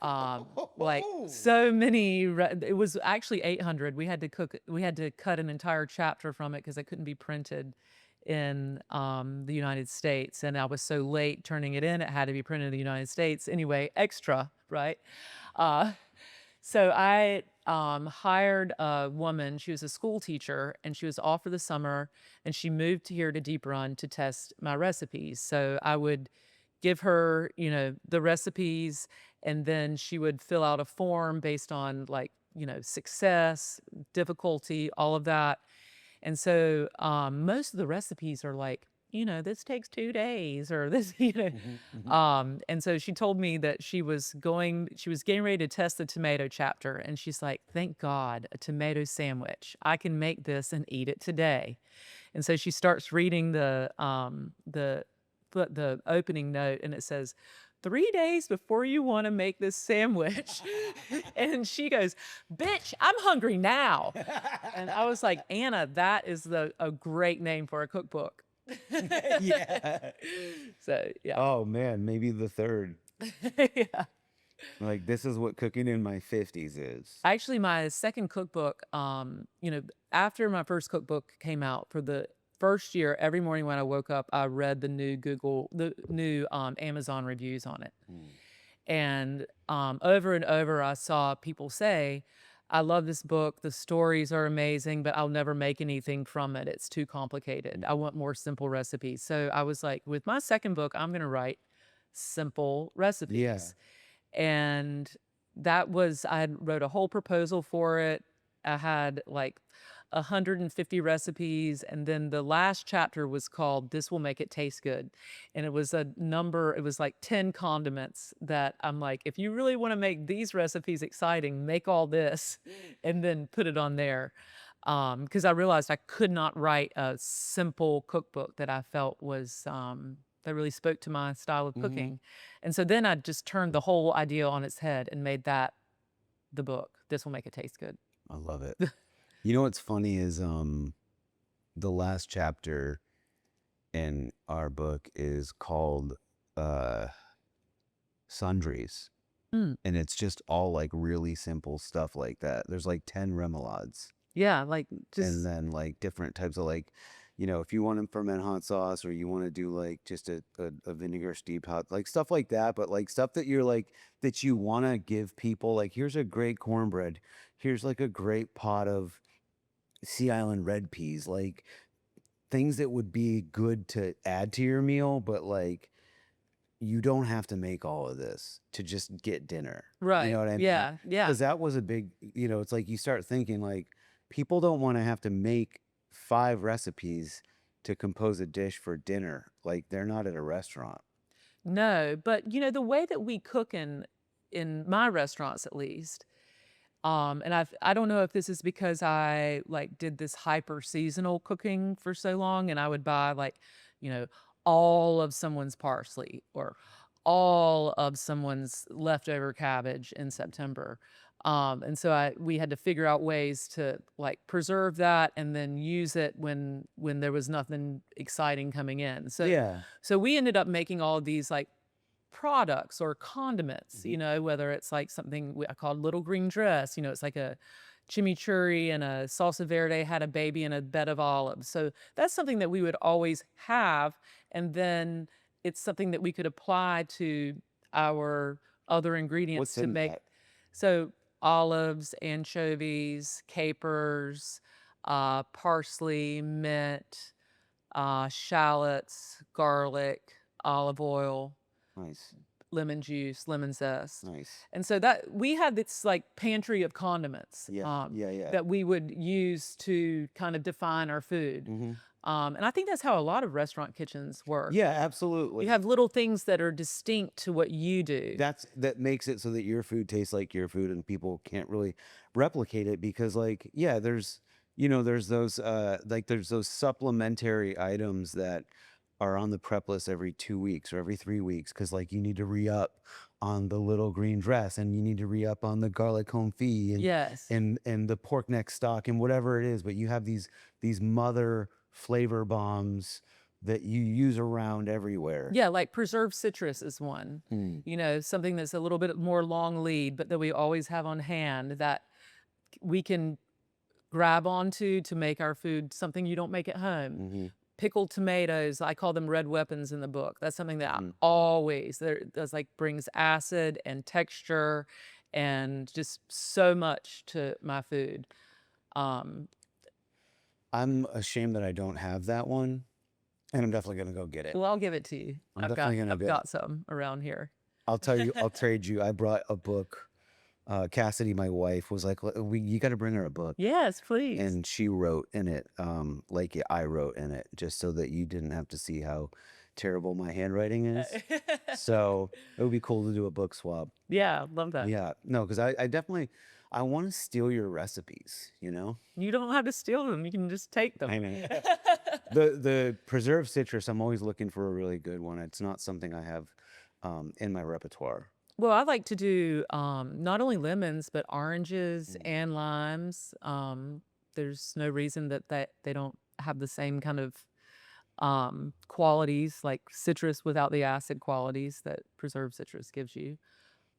B: Like so many, it was actually 800. We had to cut an entire chapter from it because it couldn't be printed in the United States. And I was so late turning it in, it had to be printed in the United States. Anyway, extra, right? Uh, so I hired a woman. She was a school teacher and she was off for the summer and she moved here to Deep Run to test my recipes. So I would give her, the recipes and then she would fill out a form based on like, success, difficulty, all of that. And so most of the recipes are like, this takes 2 days or this, and so she told me that she was getting ready to test the tomato chapter. And she's like, thank God, a tomato sandwich. I can make this and eat it today. And so she starts reading the opening note and it says, 3 days before you want to make this sandwich. And she goes, bitch, I'm hungry now. And I was like, Anna, that is a great name for a cookbook.
A: Yeah.
B: So yeah.
A: Oh man, maybe the third.
B: Yeah.
A: Like, this is what cooking in my 50s is.
B: Actually, my second cookbook, after my first cookbook came out, for the first year, every morning when I woke up, I read the new Amazon reviews on it. And over and over, I saw people say, I love this book. The stories are amazing, but I'll never make anything from it. It's too complicated. I want more simple recipes. So I was like, with my second book, I'm going to write simple
A: Yeah.
B: recipes. And I had wrote a whole proposal for it. I had like 150 recipes. And then the last chapter was called This Will Make It Taste Good. And it was like 10 condiments that I'm like, if you really want to make these recipes exciting, make all this and then put it on there. Because I realized I could not write a simple cookbook that I felt was that really spoke to my style of cooking. And so then I just turned the whole idea on its head and made that the book. This Will Make It Taste Good.
A: I love it. You know what's funny is the last chapter in our book is called Sundries.
B: Mm.
A: And it's just all like really simple stuff like that. There's like 10 remouades.
B: Yeah, like
A: And
B: just
A: then like different types of like, if you want to ferment hot sauce or you want to do like just a vinegar steeped hot, like stuff like that, but like stuff that you're like, that you want to give people, like, here's a great cornbread. Here's like a great pot of Sea Island red peas, like things that would be good to add to your meal, but like you don't have to make all of this to just get dinner. You
B: right.
A: know what I mean?
B: Yeah, yeah.
A: Because that was a big, it's like you start thinking like people don't want to have to make 5 recipes to compose a dish for dinner. Like they're not at a restaurant.
B: No, but the way that we cook in my restaurants at least, and I don't know if this is because I like did this hyper seasonal cooking for so long and I would buy like, you know, all of someone's parsley or all of someone's leftover cabbage in September. And so we had to figure out ways to like preserve that and then use it when there was nothing exciting coming in.
A: Yeah.
B: So we ended up making all of these like products or condiments, whether it's like something I called little green dress, it's like a chimichurri and a salsa verde had a baby in a bed of olives. So that's something that we would always have. And then it's something that we could apply to our other ingredients
A: What's
B: to
A: in
B: make.
A: that?
B: So olives, anchovies, capers, parsley, mint, shallots, garlic, olive oil,
A: Nice.
B: lemon juice, lemon zest.
A: Nice.
B: And so that we had this like pantry of condiments
A: Yeah. Yeah.
B: that we would use to kind of define our food.
A: Hmm.
B: And I think that's how a lot of restaurant kitchens work.
A: Yeah, absolutely.
B: You have little things that are distinct to what you do.
A: That makes it so that your food tastes like your food and people can't really replicate it because like, yeah, there's there's those there's those supplementary items that are on the prep list every 2 weeks or every 3 weeks because like you need to re-up on the little green dress and you need to re-up on the garlic confit and
B: Yes.
A: and the pork neck stock and whatever it is, but you have these mother flavor bombs that you use around everywhere.
B: Yeah, like preserved citrus is one.
A: Mm.
B: Something that's a little bit more long lead, but that we always have on hand that we can grab onto to make our food something you don't make at home.
A: Hmm.
B: Pickled tomatoes, I call them red weapons in the book. That's something that I
A: Mm.
B: always, that's like brings acid and texture and just so much to my food. Um,
A: I'm ashamed that I don't have that one, and I'm definitely gonna go get it.
B: well, I'll give it to you.
A: I'm definitely gonna
B: I've
A: get.
B: got some around here.
A: I'll tell you. I'll trade you. I brought a book. Cassidy, my wife, was like, You got to bring her a book,"
B: Yes, please.
A: and she wrote in it, like I wrote in it, just so that you didn't have to see how terrible my handwriting is. So it would be cool to do a book swap.
B: Yeah, love that.
A: Yeah, no, because I definitely I want to steal your recipes.
B: You don't have to steal them. You can just take them.
A: I mean, the preserved citrus. I'm always looking for a really good one. It's not something I have in my repertoire.
B: Well, I like to do not only lemons, but oranges
A: Mm.
B: and limes. There's no reason that they don't have the same kind of qualities, like citrus without the acid qualities that preserved citrus gives you.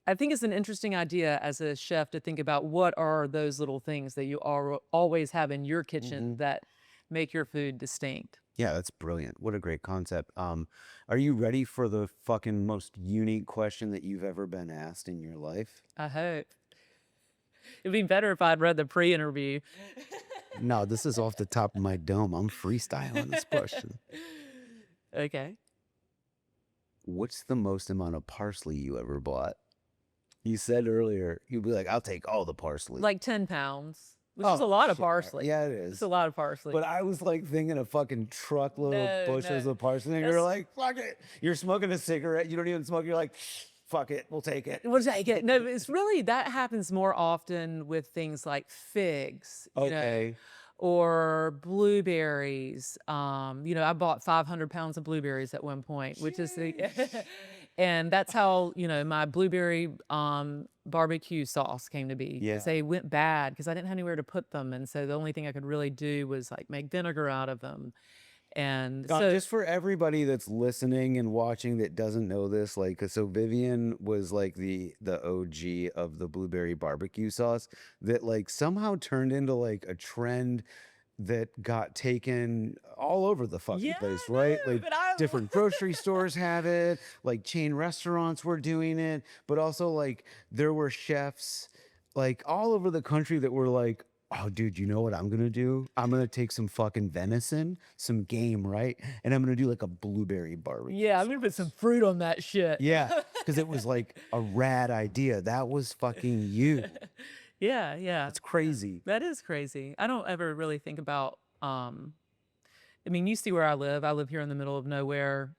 B: I think it's an interesting idea as a chef to think about what are those little things that you always have in your kitchen
A: Mhm.
B: that make your food distinct.
A: Yeah, that's brilliant. What a great concept. Are you ready for the fucking most unique question that you've ever been asked in your life?
B: I hope. It'd be better if I'd read the pre-interview.
A: No, this is off the top of my dome. I'm freestyling this question.
B: Okay.
A: What's the most amount of parsley you ever bought? You said earlier you'd be like, "I'll take all the parsley."
B: Like 10 pounds, which is a lot of
A: shit.
B: parsley.
A: Yeah, it
B: It's
A: is.
B: a lot of parsley.
A: But I was like thinking a fucking truckload
B: No,
A: of bushels
B: no.
A: of parsley, and you're
B: That's-
A: like, "Fuck it." You're smoking a cigarette. You don't even smoke. You're like, "Fuck it. We'll take it."
B: We'll take it. No, it's really, that happens more often with things like figs,
A: Okay.
B: or blueberries. I bought 500 pounds of blueberries at one point, which is and that's how, my blueberry barbecue sauce came to be. 'Cause
A: Yeah.
B: they went bad because I didn't have anywhere to put them. And so the only thing I could really do was like make vinegar out of them. And so
A: Just for everybody that's listening and watching that doesn't know this, like, so Vivian was like the OG of the blueberry barbecue sauce that like somehow turned into like a trend that got taken all over the fucking
B: Yeah,
A: place,
B: I
A: right?
B: know,
A: Like
B: but I-
A: different grocery stores have it, like chain restaurants were doing it, but also like there were chefs like all over the country that were like, "Oh, dude, you know what I'm gonna do? I'm gonna take some fucking venison, some game, right? And I'm gonna do like a blueberry barbecue."
B: yeah, I'm going to put some fruit on that shit.
A: Yeah, because it was like a rad idea. That was fucking you.
B: Yeah, yeah.
A: That's crazy.
B: That is crazy. I don't ever really think about I mean, you see where I live. I live here in the middle of nowhere.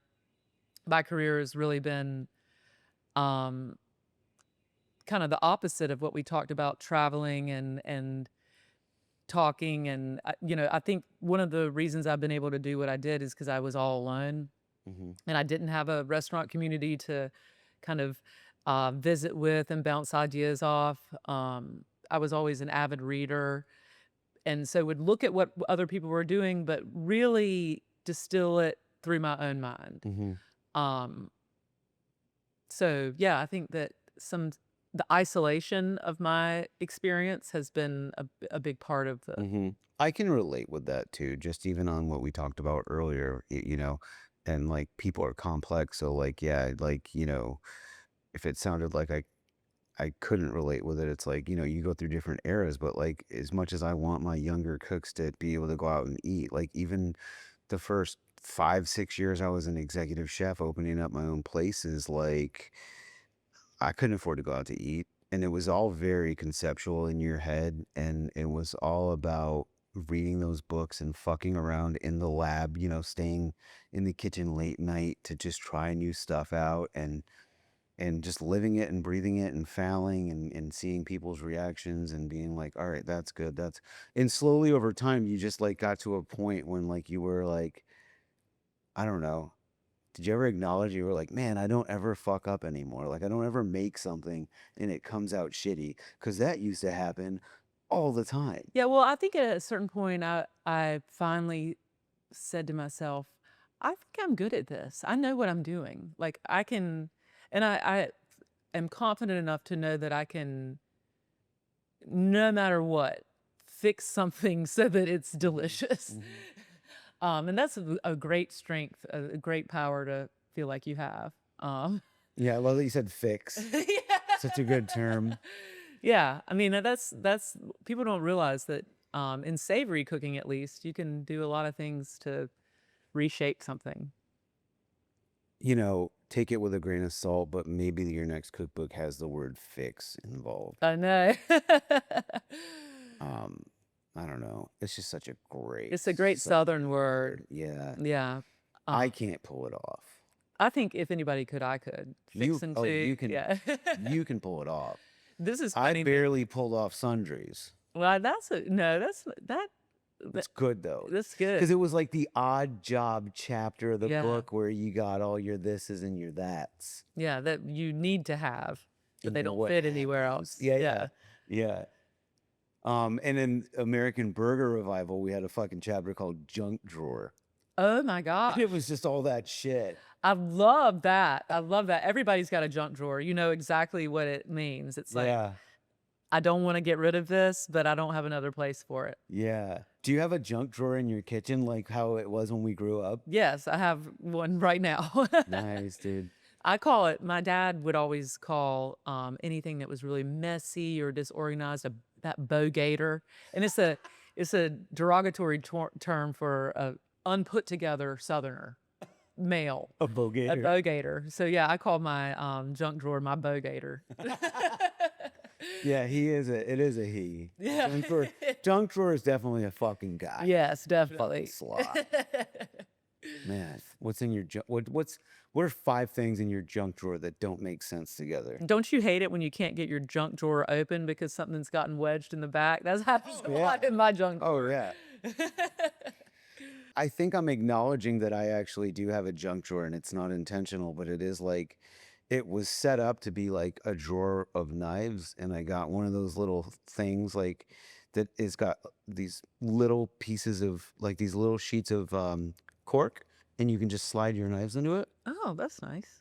B: My career has really been um kind of the opposite of what we talked about, traveling and talking, and I think one of the reasons I've been able to do what I did is because I was all alone
A: Hmm.
B: and I didn't have a restaurant community to kind of visit with and bounce ideas off. I was always an avid reader, and so would look at what other people were doing, but really distill it through my own mind.
A: Hmm.
B: Um, so yeah, I think that the isolation of my experience has been a big part of the.
A: Hmm. I can relate with that too, just even on what we talked about earlier, and like people are complex. So like, yeah, like, if it sounded like I couldn't relate with it, it's like, you go through different eras, but like as much as I want my younger cooks to be able to go out and eat, like even the first 5, 6 years I was an executive chef opening up my own places, like I couldn't afford to go out to eat. And it was all very conceptual in your head. And it was all about reading those books and fucking around in the lab, staying in the kitchen late night to just try new stuff out and just living it and breathing it and failing and seeing people's reactions and being like, all right, that's good. And slowly over time, you just like got to a point when like you were like, I don't know. Did you ever acknowledge you were like, man, I don't ever fuck up anymore. Like I don't ever make something and it comes out shitty, because that used to happen all the time.
B: Yeah, well, I think at a certain point, I finally said to myself, I think I'm good at this. I know what I'm doing. Like I can, and I am confident enough to know that I can, no matter what, fix something so that it's delicious. And that's a great strength, a great power to feel like you have.
A: Yeah, I love that you said fix.
B: Yeah.
A: Such a good term.
B: Yeah, I mean, that's people don't realize that in savory cooking, at least, you can do a lot of things to reshape something.
A: Take it with a grain of salt, but maybe your next cookbook has the word fix involved.
B: I know.
A: I don't know. It's just such a great.
B: It's a great Southern word.
A: Yeah.
B: Yeah.
A: I can't pull it off.
B: I think if anybody could, I could. Fix and cook.
A: You can.
B: Yeah.
A: You can pull it off.
B: This is
A: I
B: funny.
A: barely pulled off sundries.
B: Well, that's
A: It's good though.
B: That's good.
A: Because it was like the odd job chapter of the book where you got all your thises and your that's.
B: Yeah, that you need to have, but they don't
A: what
B: fit anywhere else.
A: Yeah. And in American Burger Revival, we had a fucking chapter called Junk Drawer.
B: Oh my God.
A: It was just all that shit.
B: I love that. I love that. Everybody's got a junk drawer. You know exactly what it means. It's like, I don't want to get rid of this, but I don't have another place for it.
A: Yeah. Do you have a junk drawer in your kitchen like how it was when we grew up?
B: Yes, I have one right now.
A: Nice, dude.
B: I call it, my dad would always call anything that was really messy or disorganized that bogator. And it's a derogatory term for a unput together Southerner male.
A: A bogator.
B: A bogator. So yeah, I call my junk drawer my bogator.
A: Yeah, it is a he.
B: Yeah.
A: Junk drawer is definitely a fucking guy.
B: Yes, definitely.
A: Slot. Man, what's in your junk? What are 5 things in your junk drawer that don't make sense together?
B: Don't you hate it when you can't get your junk drawer open because something's gotten wedged in the back? That's happened a lot in my junk drawer.
A: Oh yeah. I think I'm acknowledging that I actually do have a junk drawer, and it's not intentional, but it is like, it was set up to be like a drawer of knives, and I got one of those little things like that is got these little pieces of like these little sheets of cork, and you can just slide your knives into it.
B: Oh, that's nice.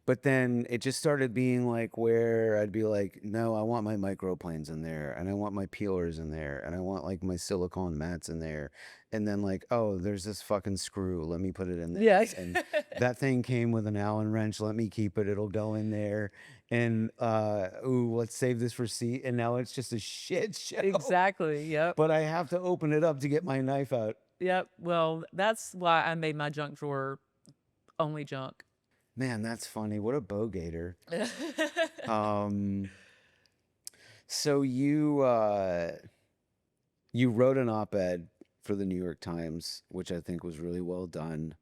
A: But then it just started being like where I'd be like, no, I want my microplanes in there, and I want my peelers in there, and I want like my silicone mats in there. And then like, oh, there's this fucking screw. Let me put it in there.
B: Yeah.
A: And that thing came with an Allen wrench. Let me keep it. It'll go in there. And ooh, let's save this receipt. And now it's just a shit show.
B: Exactly. Yep.
A: But I have to open it up to get my knife out.
B: Yep. Well, that's why I made my junk drawer only junk.
A: Man, that's funny. What a bogator. So you wrote an op-ed for the New York Times, which I think was really well done.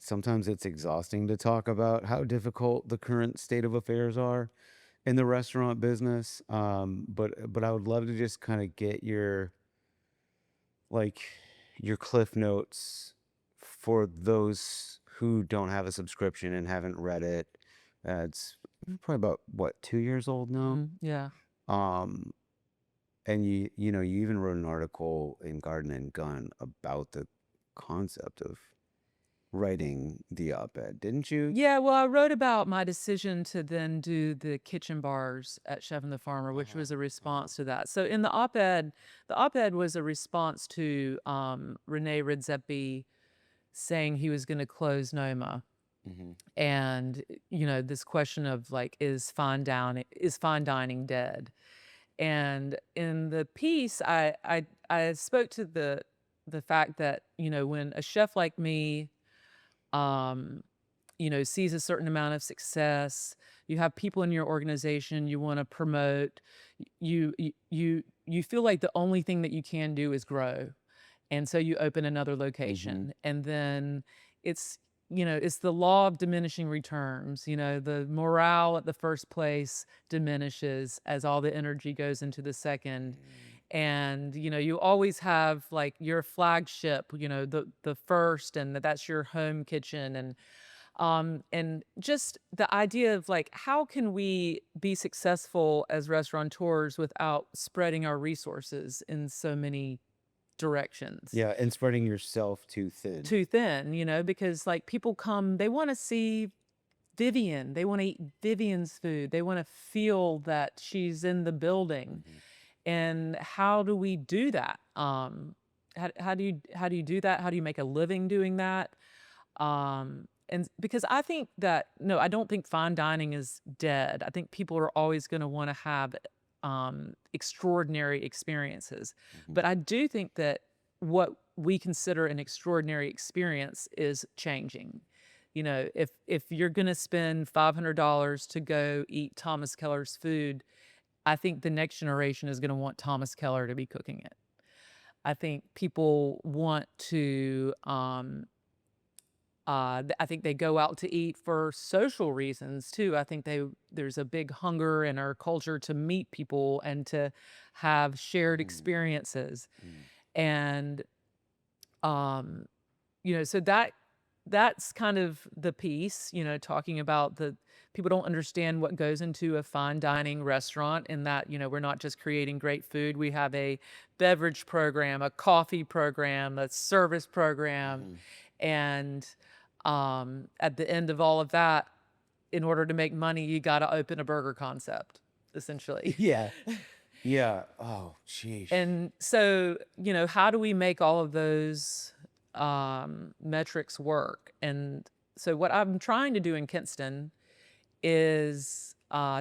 A: Sometimes it's exhausting to talk about how difficult the current state of affairs are in the restaurant business. But I would love to just kind of get your Cliff Notes for those who don't have a subscription and haven't read it. It's probably about 2 years old now.
B: Yeah.
A: And you even wrote an article in Garden and Gun about the concept of writing the op-ed, didn't you?
B: Yeah, well, I wrote about my decision to then do the kitchen bars at Chef and the Farmer, which was a response to that. So in the op-ed was a response to Rene Redzepi saying he was going to close Noma. And, this question of like, is fine dining dead? And in the piece, I spoke to the fact that, when a chef like me sees a certain amount of success. You have people in your organization you want to promote. You feel like the only thing that you can do is grow. And so you open another
A: Hmm.
B: location. And then it's, it's the law of diminishing returns. The morale at the first place diminishes as all the energy goes into the second. And you always have like your flagship, the first, and that's your home kitchen. And just the idea of like, how can we be successful as restaurateurs without spreading our resources in so many directions
A: Yeah, and spreading yourself too thin.
B: too thin, because like people come, they want to see Vivian, they want to eat Vivian's food, they want to feel that she's in the building.
A: Hmm.
B: And how do we do that? How do you do that? How do you make a living doing that? And because I think that, no, I don't think fine dining is dead. I think people are always going to want to have extraordinary experiences.
A: Hmm.
B: But I do think that what we consider an extraordinary experience is changing. If you're going to spend $500 to go eat Thomas Keller's food, I think the next generation is going to want Thomas Keller to be cooking it. I think people want to I think they go out to eat for social reasons too. I think there's a big hunger in our culture to meet people and to have shared experiences. And um, so that's kind of the piece, talking about the people don't understand what goes into a fine dining restaurant, and that, we're not just creating great food. We have a beverage program, a coffee program, a service program.
A: Hmm.
B: And at the end of all of that, in order to make money, you got to open a burger concept, essentially.
A: Yeah. Yeah. Oh, sheesh.
B: And so, how do we make all of those metrics work? And so, what I'm trying to do in Kinston is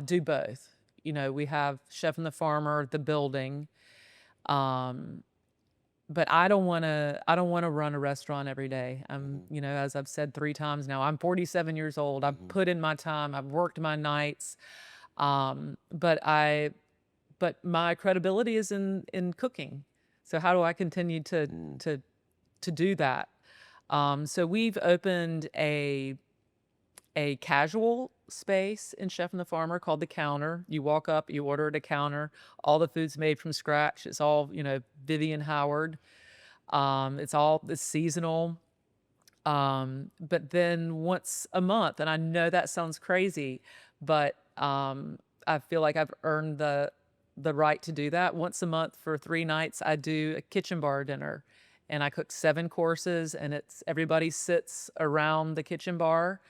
B: do both. We have Chef and the Farmer, the building, um, but I don't want to. I don't want to run a restaurant every day.
A: Hmm.
B: As I've said 3 times now, I'm 47 years old. I've
A: Hmm.
B: put in my time. I've worked my nights, but my credibility is in cooking. So how do I continue to do that? So we've opened a casual space in Chef and the Farmer called The Counter. You walk up, you order at a counter. All the food's made from scratch. It's all, Vivian Howard. It's seasonal. But then once a month, and I know that sounds crazy, but I feel like I've earned the right to do that. Once a month for 3 nights, I do a kitchen bar dinner, and I cook 7 courses, and everybody sits around the kitchen bar.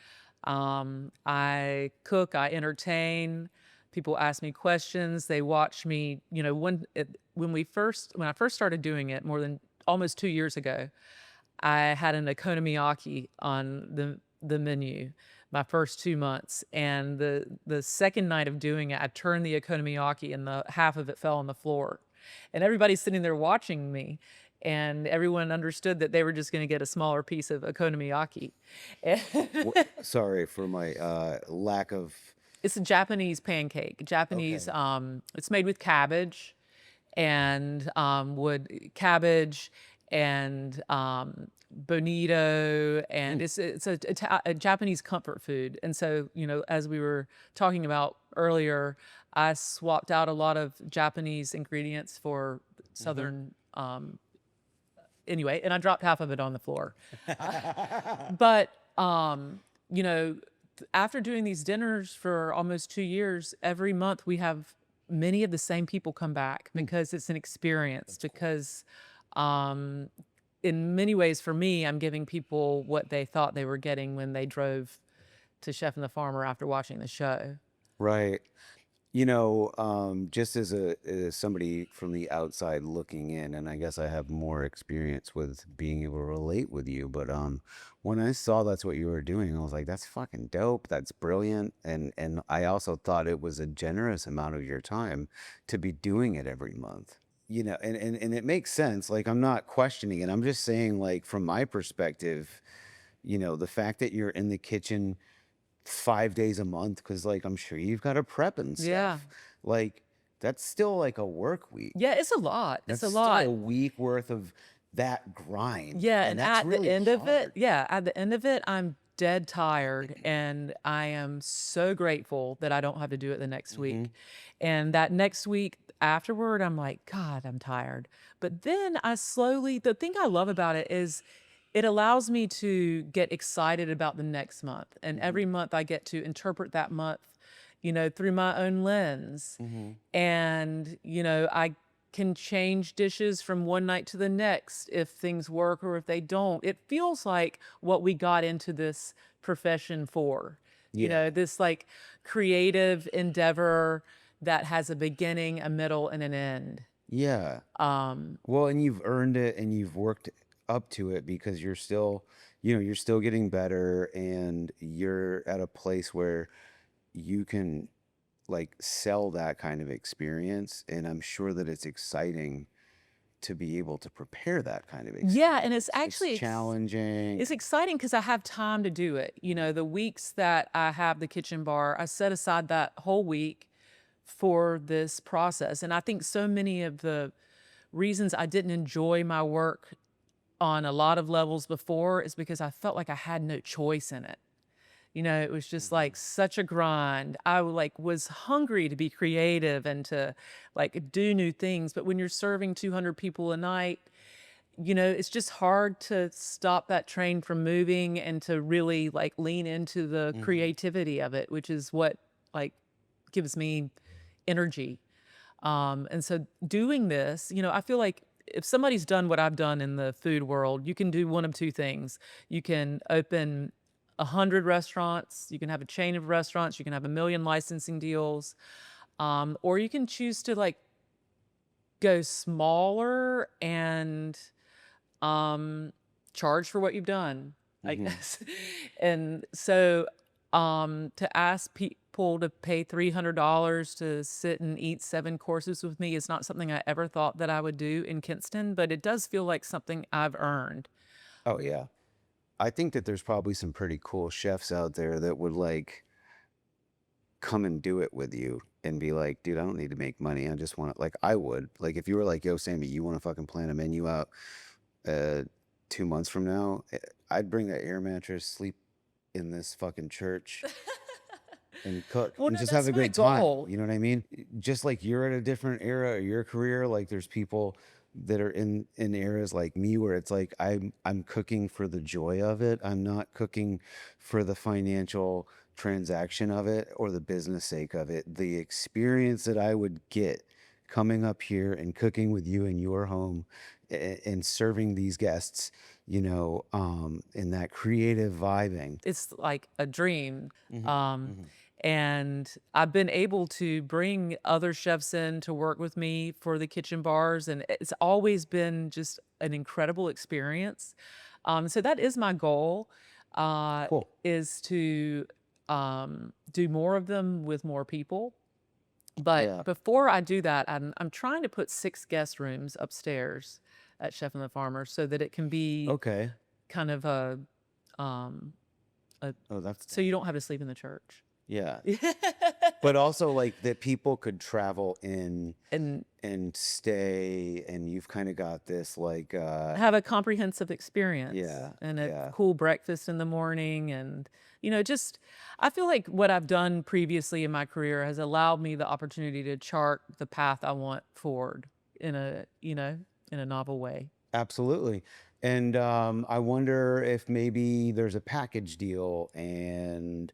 B: I cook, I entertain. People ask me questions. They watch me. When I first started doing it more than almost 2 years ago, I had an okonomiyaki on the menu my first 2 months, and the second night of doing it, I turned the okonomiyaki, and the half of it fell on the floor, and everybody's sitting there watching me, and everyone understood that they were just going to get a smaller piece of okonomiyaki.
A: Sorry for my lack of.
B: It's a Japanese pancake. Japanese.
A: Okay.
B: It's made with cabbage, and cabbage and bonito, and it's a Japanese comfort food. And so, as we were talking about earlier, I swapped out a lot of Japanese ingredients for Southern. Anyway, and I dropped half of it on the floor. But after doing these dinners for almost 2 years, every month we have many of the same people come back because it's an experience. Because in many ways, for me, I'm giving people what they thought they were getting when they drove to Chef and the Farmer after watching the show.
A: Right. Just as somebody from the outside looking in, and I guess I have more experience with being able to relate with you, but when I saw that's what you were doing, I was like, that's fucking dope. That's brilliant. And I also thought it was a generous amount of your time to be doing it every month. And it makes sense. Like, I'm not questioning it. I'm just saying, like, from my perspective, you know, the fact that you're in the kitchen 5 days a month, because like I'm sure you've got to prep and
B: Yeah.
A: stuff. Like that's still like a work week.
B: Yeah, it's a lot. It's
A: That's
B: a
A: still a
B: lot.
A: week worth of that grind.
B: Yeah,
A: And
B: and
A: that's really hard.
B: at the end of it, I'm dead tired, and I am so grateful that I don't have to do it the next
A: Hmm.
B: week. And that next week afterward, I'm like, God, I'm tired. But then the thing I love about it is it allows me to get excited about the next month. And
A: Hmm.
B: every month I get to interpret that month, through my own lens.
A: Hmm.
B: And, I can change dishes from one night to the next if things work or if they don't. It feels like what we got into this profession for,
A: Yeah.
B: this like creative endeavor that has a beginning, a middle, and an end.
A: Yeah.
B: Um,
A: Well, and you've earned it and you've worked up to it because you're still, you know, you're still getting better and you're at a place where you can like sell that kind of experience. And I'm sure that it's exciting to be able to prepare that kind of
B: yeah, and it's
A: experience. It's
B: actually
A: challenging.
B: it's exciting because I have time to do it. The weeks that I have the kitchen bar, I set aside that whole week for this process. And I think so many of the reasons I didn't enjoy my work on a lot of levels before is because I felt like I had no choice in it. It was just
A: Mhm.
B: like such a grind. I like was hungry to be creative and to like do new things. But when you're serving 200 people a night, it's just hard to stop that train from moving and to really like lean into the
A: Mhm.
B: creativity of it, which is what like gives me energy. And so doing this, I feel like if somebody's done what I've done in the food world, you can do one of two things. You can open 100 restaurants, you can have a chain of restaurants, you can have a million licensing deals, or you can choose to like go smaller and um, charge for what you've done, I
A: Mhm.
B: guess. And so to ask people to pay $300 to sit and eat 7 courses with me is not something I ever thought that I would do in Kinston, but it does feel like something I've earned.
A: Oh yeah. I think that there's probably some pretty cool chefs out there that would like come and do it with you and be like, dude, I don't need to make money. I just want to, like, I would. Like, if you were like, yo, Sammy, you want to fucking plan a menu out uh 2 months from now, I'd bring that air mattress, sleep in this fucking church and cook
B: Well,
A: and
B: no,
A: just have
B: that's
A: a
B: my
A: great time.
B: goal.
A: You know what I mean? Just like you're at a different era of your career, like there's people that are in eras like me where it's like I'm cooking for the joy of it. I'm not cooking for the financial transaction of it or the business sake of it. The experience that I would get coming up here and cooking with you in your home and serving these guests, in that creative vibing.
B: It's like a dream.
A: Hmm.
B: Um,
A: Hmm.
B: and I've been able to bring other chefs in to work with me for the kitchen bars, and it's always been just an incredible experience. So that is my goal, uh,
A: Cool.
B: is to do more of them with more people. But
A: Yeah.
B: before I do that, I'm trying to put 6 guest rooms upstairs at Chef and the Farmer so that it can be
A: Okay.
B: kind of um, a
A: Oh, that's
B: so you
A: nice.
B: don't have to sleep in the church.
A: Yeah. But also like that people could travel in
B: And
A: and stay and you've kind of got this like
B: have a comprehensive experience
A: yeah,
B: and a
A: yeah.
B: cool breakfast in the morning. And, just I feel like what I've done previously in my career has allowed me the opportunity to chart the path I want forward in a novel way.
A: Absolutely. And I wonder if maybe there's a package deal and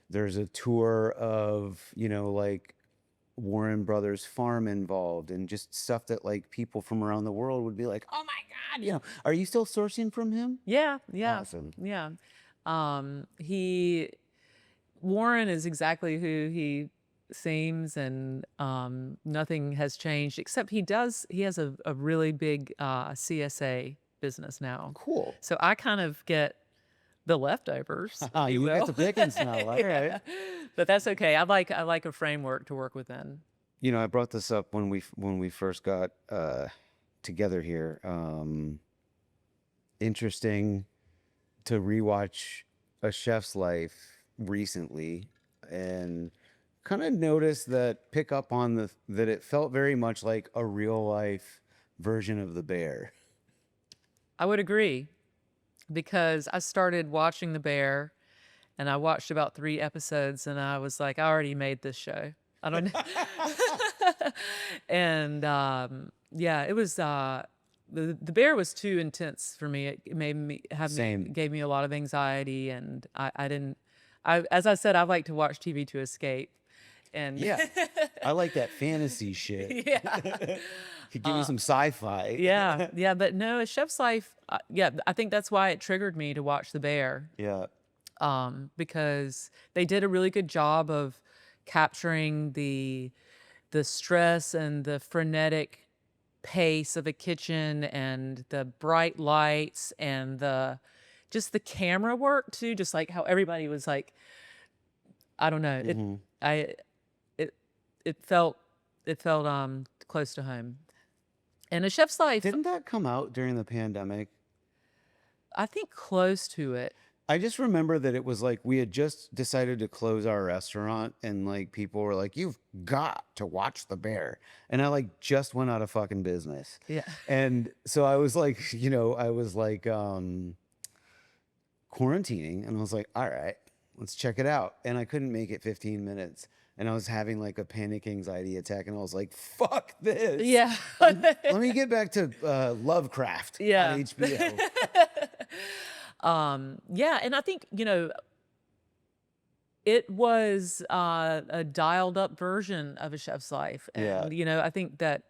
A: there's a tour of, like Warren Brothers farm involved and just stuff that like people from around the world would be like, "Oh my God, are you still sourcing from him?"
B: Yeah, yeah,
A: Awesome.
B: yeah. He Warren is exactly who he seems, and nothing has changed except he has a really big CSA business now.
A: Cool.
B: So I kind of get the leftovers, if you
A: You get
B: will.
A: the pickings now. All right.
B: Yeah. But that's okay. I like a framework to work within.
A: I brought this up when we first got together here. Interesting to rewatch A Chef's Life recently and kind of noticed that pick up on that it felt very much like a real life version of The Bear.
B: I would agree because I started watching The Bear and I watched about 3 episodes and I was like, I already made this show. I don't know. And yeah, it was the Bear was too intense for me. It made me
A: Same.
B: gave me a lot of anxiety, and I didn't. As I said, I like to watch TV to escape. And
A: Yeah, I like that fantasy shit.
B: yeah.
A: Could give me some sci-fi.
B: Yeah, but no, A Chef's Life. Yeah, I think that's why it triggered me to watch The Bear.
A: Yeah.
B: Because they did a really good job of capturing the stress and the frenetic pace of a kitchen and the bright lights and just the camera work too, just like how everybody was like, I don't know, it felt close to home. And A Chef's Life,
A: Didn't that come out during the pandemic?
B: I think close to it.
A: I just remember that it was like we had just decided to close our restaurant and like people were like, you've got to watch The Bear. And I like just went out of fucking business.
B: Yeah.
A: And so I was like, I was like quarantining and I was like, all right, let's check it out. And I couldn't make it 15 minutes. And I was having like a panic anxiety attack and I was like, fuck this.
B: Yeah.
A: Let me get back to Lovecraft
B: Yeah.
A: on HBO.
B: Yeah, and I think, it was a dialed up version of A Chef's Life.
A: Yeah.
B: And, I think that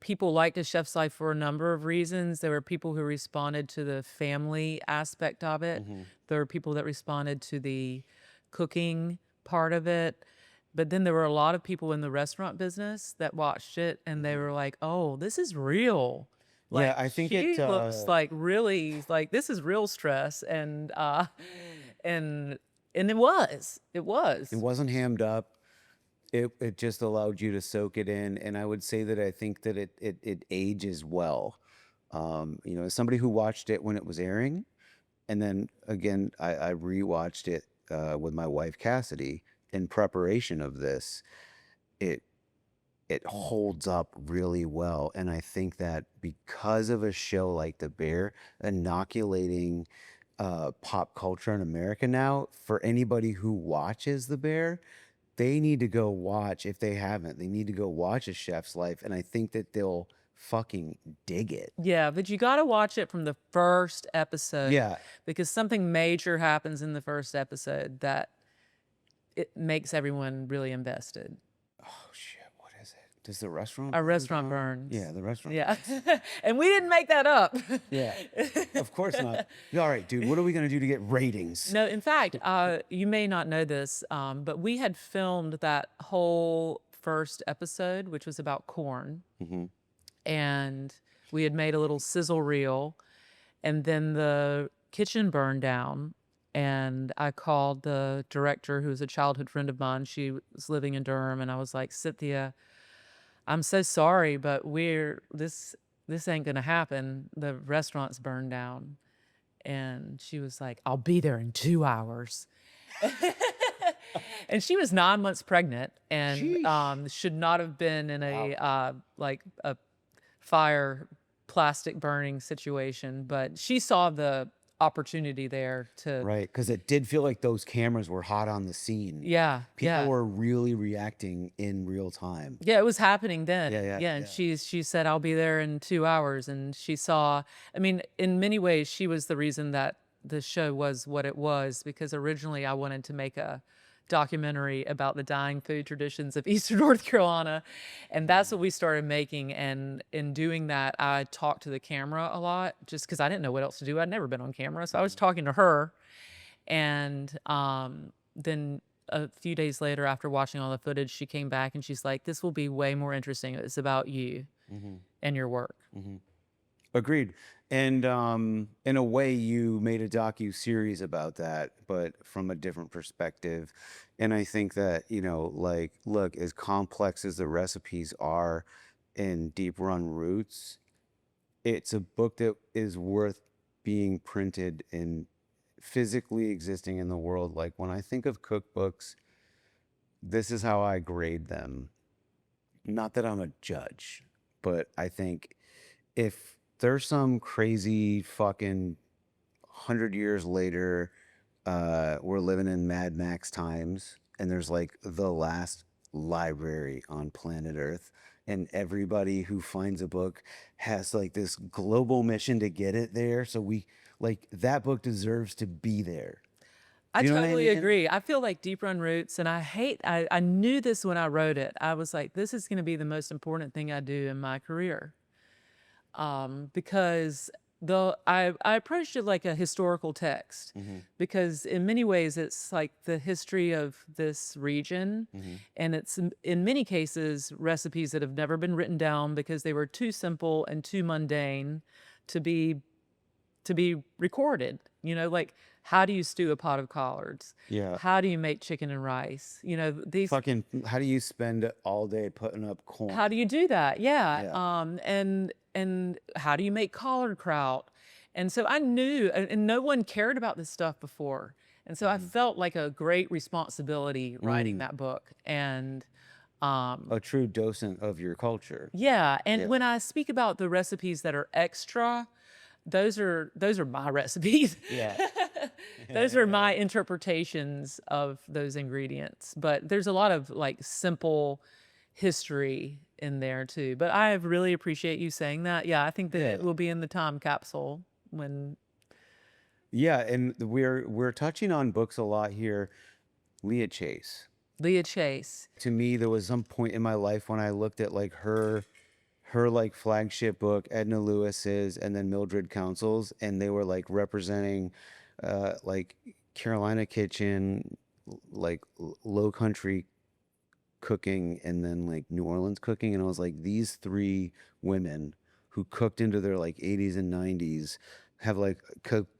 B: people liked A Chef's Life for a number of reasons. There were people who responded to the family aspect of it. There were people that responded to the cooking part of it. But then there were a lot of people in the restaurant business that watched it and they were like, oh, this is real. Like,
A: Yeah, I think
B: she
A: it
B: looks like really like this is real stress, and it was.
A: It wasn't hammed up. It just allowed you to soak it in, and I would say that I think that it ages well. As somebody who watched it when it was airing, and then again I rewatched it with my wife Cassidy in preparation of this. It holds up really well, and I think that because of a show like The Bear inoculating pop culture in America now, for anybody who watches The Bear, they need to go watch, if they haven't, they need to go watch A Chef's Life, and I think that they'll fucking dig it.
B: Yeah, but you got to watch it from the first episode.
A: Yeah.
B: Because something major happens in the first episode that it makes everyone really invested.
A: Oh shit, what is it? Does the restaurant
B: Our restaurant burns.
A: Yeah, the restaurant.
B: Yeah. And we didn't make that up.
A: Yeah, of course not. All right, dude, what are we gonna do to get ratings?
B: No, in fact, you may not know this, but we had filmed that whole first episode, which was about corn. And we had made a little sizzle reel, and then the kitchen burned down. And I called the director, who's a childhood friend of mine. She was living in Durham, and I was like, Cynthia, I'm so sorry, but this ain't gonna happen. The restaurant's burned down. And she was like, I'll be there in 2 hours. And she was 9 months pregnant and should not have been in a a fire plastic burning situation, but she saw the opportunity there to
A: Right, because it did feel like those cameras were hot on the scene. People were really reacting in real time.
B: Yeah, it was happening then.
A: Yeah.
B: And she said, I'll be there in 2 hours. And she saw, I mean, in many ways, she was the reason that the show was what it was, because originally I wanted to make a documentary about the dying food traditions of Eastern North Carolina. And that's what we started making. And in doing that, I talked to the camera a lot just because I didn't know what else to do. I'd never been on camera. So I was talking to her. And then a few days later, after watching all the footage, she came back and she's like, this will be way more interesting. It's about you and your work.
A: Agreed. And in a way, you made a docu-series about that, but from a different perspective. And I think that, like, look, as complex as the recipes are in Deep Run Roots, it's a book that is worth being printed and physically existing in the world. Like when I think of cookbooks, this is how I grade them. Not that I'm a judge, but I think if there's some crazy fucking 100 years later, we're living in Mad Max times, and there's like the last library on planet Earth, and everybody who finds a book has like this global mission to get it there. So we like that book deserves to be there.
B: I
A: Do you know what I
B: totally
A: mean?
B: agree. I feel like Deep Run Roots, and I knew this when I wrote it. I was like, this is going to be the most important thing I do in my career. Because I approached it like a historical text, because in many ways it's like the history of this region, and it's in many cases recipes that have never been written down because they were too simple and too mundane to be recorded. You know, like how do you stew a pot of collards?
A: Yeah.
B: How do you make chicken and rice? You know, these
A: Fucking, how do you spend all day putting up corn?
B: how do you do that? Yeah.
A: Yeah.
B: And how do you make collard kraut? And so I knew, and no one cared about this stuff before. And so I felt like a great responsibility writing that book. And
A: A true docent of your culture.
B: yeah, and
A: Yeah.
B: when I speak about the recipes that are extra, those are my recipes.
A: Yeah.
B: Those are my interpretations of those ingredients. But there's a lot of like simple history in there too. But I really appreciate you saying that. Yeah, I think that it
A: Yeah.
B: will be in the time capsule when
A: Yeah, and we're touching on books a lot here. Leah Chase.
B: Leah Chase.
A: To me, there was some point in my life when I looked at like her like flagship book, Edna Lewis's, and then Mildred Council's, and they were like representing like Carolina kitchen, like low country cooking, and then like New Orleans cooking. And I was like, these three women who cooked into their like 80s and 90s have like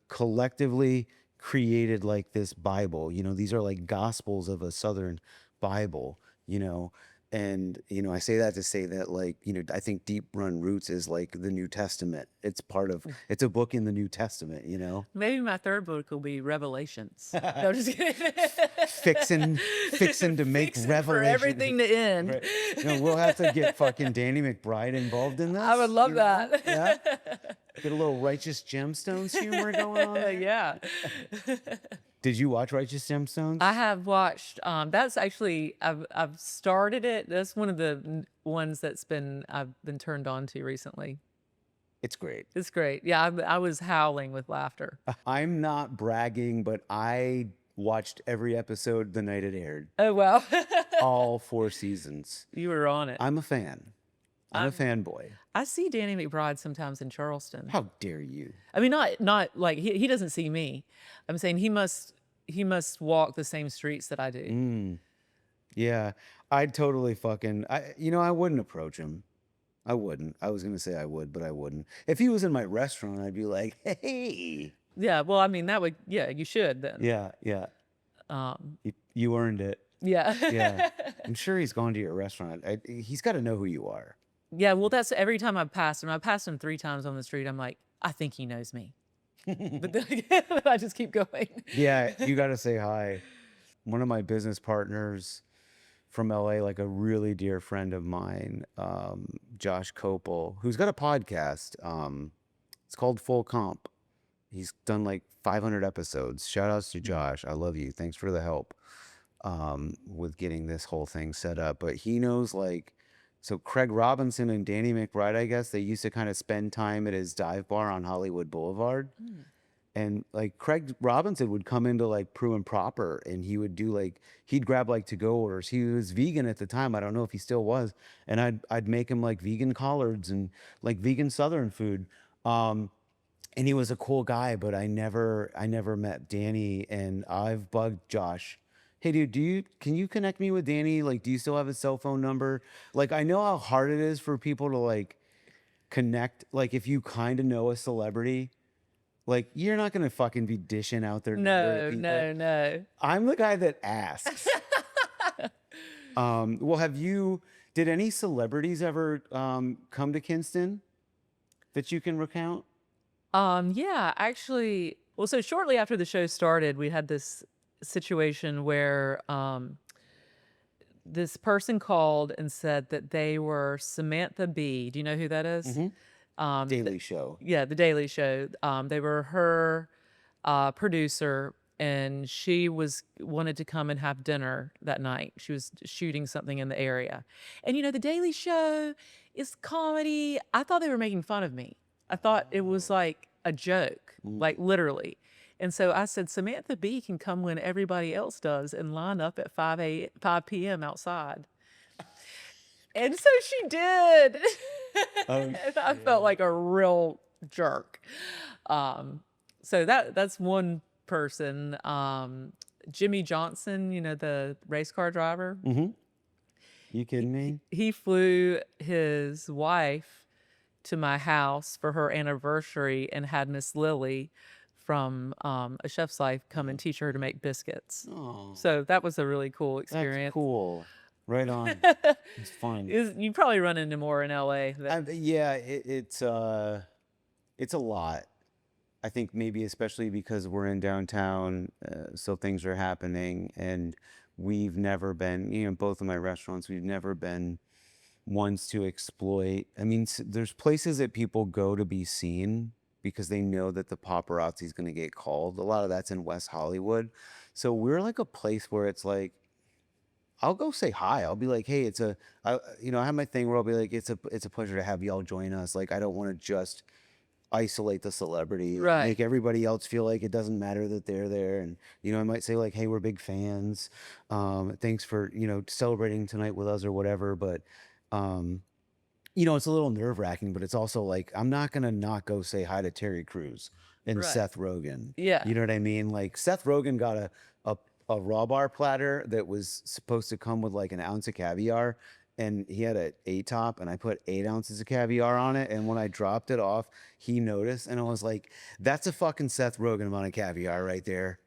A: collectively created like this Bible. You know, these are like gospels of a Southern Bible, you know. And, you know, I say that to say that, like, you know, I think Deep Run Roots is like the New Testament. It's part of, it's a book in the New Testament, you know?
B: Maybe my third book will be Revelations. No, I'm just kidding.
A: Fixing to make
B: Fixing
A: Revelation.
B: for everything to end.
A: Right. You know, we'll have to get fucking Danny McBride involved in this.
B: I would love
A: you know?
B: that.
A: Yeah. Get a little Righteous Gemstones humor going on there.
B: Yeah.
A: Did you watch Righteous Gemstones?
B: I have watched. That's actually I've started it. That's one of the ones that's I've been turned on to recently.
A: It's great.
B: It's great. Yeah, I was howling with laughter.
A: I'm not bragging, but I watched every episode the night it aired.
B: Oh wow.
A: All 4 seasons.
B: You were on it.
A: I'm a fan. I'm a fanboy.
B: I see Danny McBride sometimes in Charleston.
A: How dare you?
B: I mean, not like he doesn't see me. I'm saying he must walk the same streets that I do.
A: Yeah, I'd totally fucking, I wouldn't approach him. I wouldn't. I was going to say I would, but I wouldn't. If he was in my restaurant, I'd be like, hey.
B: Yeah, well, I mean, you should then.
A: Yeah. You earned it.
B: Yeah.
A: Yeah. I'm sure he's gone to your restaurant. He's got to know who you are.
B: Yeah, well, that's every time I've passed him 3 times on the street. I'm like, I think he knows me. But then I just keep going.
A: Yeah, you got to say hi. One of my business partners from LA, like a really dear friend of mine, Josh Copel, who's got a podcast. It's called Full Comp. He's done like 500 episodes. Shout outs to Josh. I love you. Thanks for the help with getting this whole thing set up. But he knows like, so Craig Robinson and Danny McBride, I guess, they used to kind of spend time at his dive bar on Hollywood Boulevard. And like Craig Robinson would come into like Prue and Proper, and he would do like, he'd grab like to-go orders. He was vegan at the time. I don't know if he still was. And I'd make him like vegan collards and like vegan Southern food. And he was a cool guy, but I never met Danny. And I've bugged Josh. Hey dude, can you connect me with Danny? Like, do you still have his cell phone number? Like, I know how hard it is for people to like connect. Like, if you kind of know a celebrity, like, you're not going to fucking be dishing out their number to people.
B: No.
A: I'm the guy that asks. Well, did any celebrities ever come to Kinston that you can recount?
B: Yeah, actually, well, so shortly after the show started, we had this situation where this person called and said that they were Samantha Bee. Do you know who that is?
A: Hmm.
B: Th-
A: Daily Show.
B: yeah, The Daily Show. They were her producer, and she wanted to come and have dinner that night. She was shooting something in the area, and The Daily Show is comedy. I thought they were making fun of me. I thought it was like a joke,
A: Mm.
B: like literally. And so I said, Samantha Bee can come when everybody else does and line up at 5 p.m. outside. And so she did.
A: Oh,
B: And I felt like a real jerk. So that's one person. Jimmy Johnson, the race car driver.
A: Mm-hmm. You kidding me?
B: He flew his wife to my house for her anniversary and had Miss Lily from A Chef's Life come and teach her to make biscuits.
A: Oh,
B: So that was a really cool
A: that's
B: experience.
A: cool. Right on. It's fun.
B: You probably run into more in LA.
A: Yeah, it's a lot. I think maybe especially because we're in downtown, so things are happening, and we've never been, both of my restaurants, we've never been ones to exploit. I mean, there's places that people go to be seen because they know that the paparazzi is going to get called. A lot of that's in West Hollywood. So we're like a place where it's like, I'll go say hi. I'll be like, hey, I have my thing where I'll be like, it's a pleasure to have y'all join us. Like, I don't want to just isolate the celebrity,
B: Right.
A: make everybody else feel like it doesn't matter that they're there. And, I might say like, hey, we're big fans. Thanks for, celebrating tonight with us or whatever. But, it's a little nerve wracking, but it's also like, I'm not going to not go say hi to Terry Crews and
B: Right.
A: Seth Rogen.
B: Yeah.
A: You know what I mean? Like Seth Rogen got a raw bar platter that was supposed to come with like an ounce of caviar, and he had an 8-top, and I put 8 ounces of caviar on it. And when I dropped it off, he noticed, and I was like, that's a fucking Seth Rogen amount of caviar right there.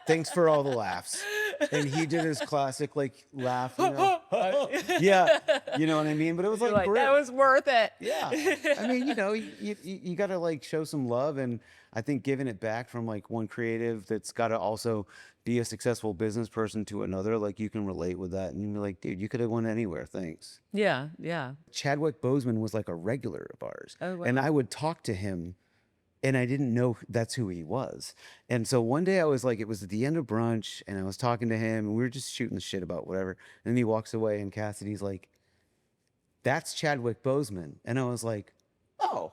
A: Thanks for all the laughs. And he did his classic like laugh, yeah, you know what I mean? But it was
B: You're
A: like,
B: like,
A: great.
B: that was worth it.
A: Yeah. I mean, you got to like show some love. And I think giving it back from like one creative that's got to also be a successful business person to another, like you can relate with that. And you're like, dude, you could have went anywhere. Thanks.
B: Yeah. Yeah.
A: Chadwick Boseman was like a regular of ours.
B: Oh, wow.
A: And I would talk to him, and I didn't know that's who he was. And so one day I was like, it was at the end of brunch, and I was talking to him, and we were just shooting the shit about whatever. And then he walks away, and Cassidy's like, that's Chadwick Boseman. And I was like, oh.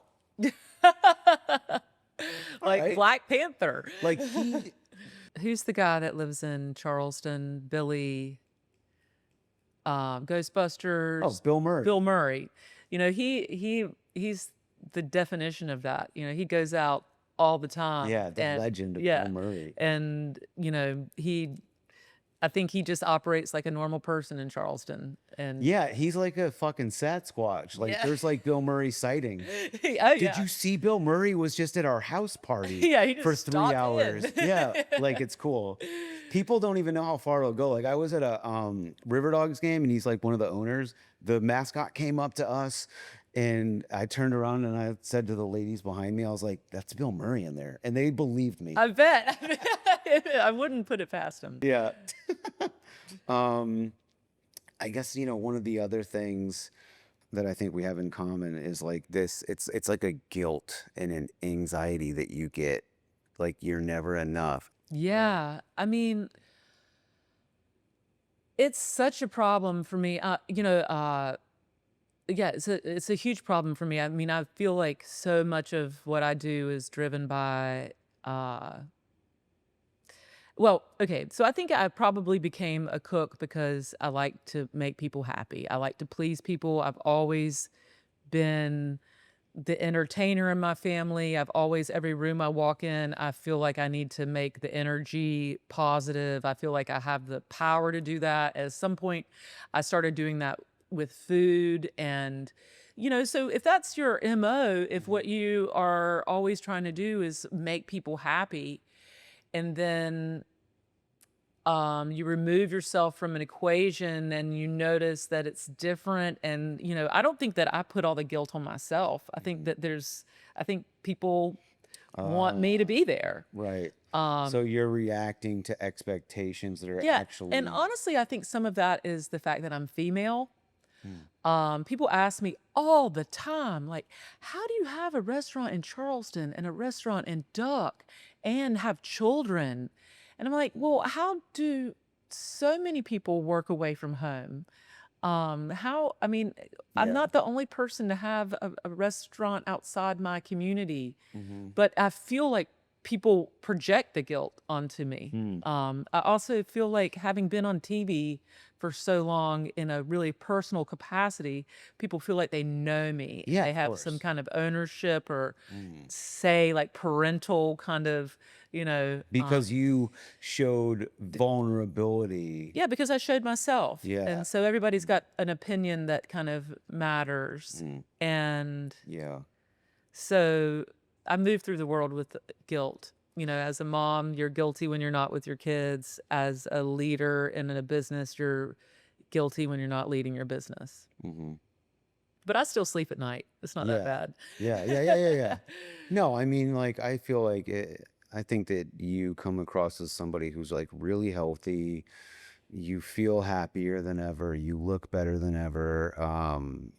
B: Like
A: right.
B: Black Panther.
A: Like he,
B: Who's the guy that lives in Charleston? Billy, Ghostbusters.
A: oh, Bill Murray.
B: Bill Murray. He's the definition of that. He goes out all the time.
A: Yeah, the legend of Bill Murray.
B: And I think he just operates like a normal person in Charleston. And
A: yeah, he's like a fucking Sasquatch. Like there's like Bill Murray sighting. Did you see Bill Murray was just at our house party
B: Yeah, he just
A: for 3
B: stopped
A: hours?
B: in.
A: Yeah, like it's cool. People don't even know how far it'll go. Like I was at a River Dogs game, and he's like one of the owners. The mascot came up to us, and I turned around and I said to the ladies behind me, I was like, that's Bill Murray in there. And they believed me.
B: I bet. I wouldn't put it past him.
A: Yeah. I guess, one of the other things that I think we have in common is like this, it's like a guilt and an anxiety that you get, like you're never enough.
B: Yeah. I mean, it's such a problem for me. Yeah, it's a huge problem for me. I mean, I feel like so much of what I do is driven by well, okay, so I think I probably became a cook because I like to make people happy. I like to please people. I've always been the entertainer in my family. Every room I walk in, I feel like I need to make the energy positive. I feel like I have the power to do that. At some point, I started doing that with food. And, so if that's your MO, if what you are always trying to do is make people happy, and then you remove yourself from an equation and you notice that it's different. And, I don't think that I put all the guilt on myself. I think that I think people want me to be there.
A: Right.
B: Um,
A: So you're reacting to expectations that are
B: yeah. And
A: actually.
B: honestly, I think some of that is the fact that I'm female.
A: Hmm.
B: People ask me all the time, like, how do you have a restaurant in Charleston and a restaurant in Duck and have children? And I'm like, well, how do so many people work away from home? I mean, I'm
A: Yeah.
B: not the only person to have a restaurant outside my community,
A: Hmm.
B: but I feel like people project the guilt onto me. I also feel like having been on TV for so long in a really personal capacity, people feel like they know me.
A: Yeah,
B: They
A: of
B: have some
A: course.
B: kind of ownership or
A: Mm.
B: say like parental kind of,
A: Because you showed vulnerability.
B: yeah, because I showed myself.
A: Yeah.
B: And so everybody's got an opinion that kind of matters.
A: Mm.
B: And
A: Yeah.
B: so I moved through the world with guilt. As a mom, you're guilty when you're not with your kids. As a leader in a business, you're guilty when you're not leading your business.
A: Hmm.
B: But I still sleep at night. It's not that
A: Yeah.
B: bad.
A: Yeah. No, I mean, like, I feel like I think that you come across as somebody who's like really healthy. You feel happier than ever. You look better than ever. And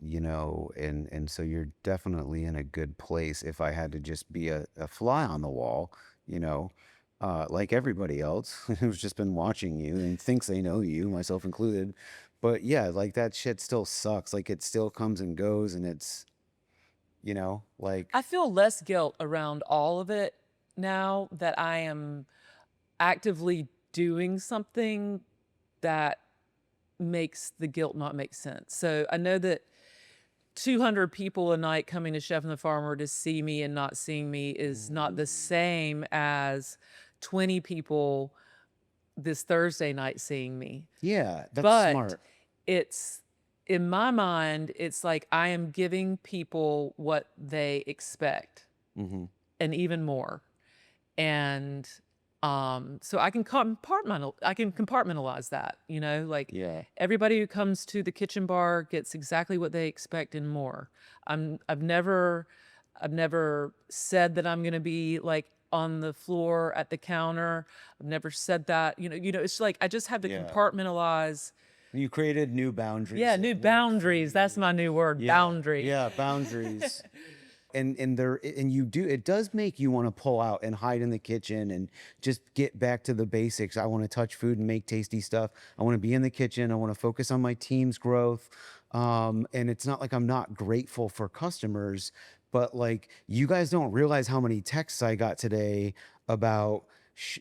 A: so you're definitely in a good place. If I had to just be a fly on the wall, you know, like everybody else who's just been watching you and thinks they know you, myself included. But yeah, like that shit still sucks. Like it still comes and goes, and it's, like,
B: I feel less guilt around all of it now that I am actively doing something that makes the guilt not make sense. So I know that 200 people a night coming to Chef and the Farmer to see me and not seeing me is not the same as 20 people this Thursday night seeing me.
A: yeah, that's
B: But
A: smart.
B: it's, in my mind, it's like I am giving people what they expect
A: Hmm.
B: and even more. And so I can compartmentalize that, like
A: Yeah.
B: everybody who comes to the kitchen bar gets exactly what they expect and more. I've never said that I'm going to be like on the floor at the counter. I've never said that, it's like I just have to
A: Yeah.
B: compartmentalize.
A: You created new boundaries.
B: Yeah, new boundaries. That's my new word,
A: Yeah.
B: boundary.
A: Yeah, boundaries. And you do, it does make you want to pull out and hide in the kitchen and just get back to the basics. I want to touch food and make tasty stuff. I want to be in the kitchen. I want to focus on my team's growth. And it's not like I'm not grateful for customers, but like you guys don't realize how many texts I got today about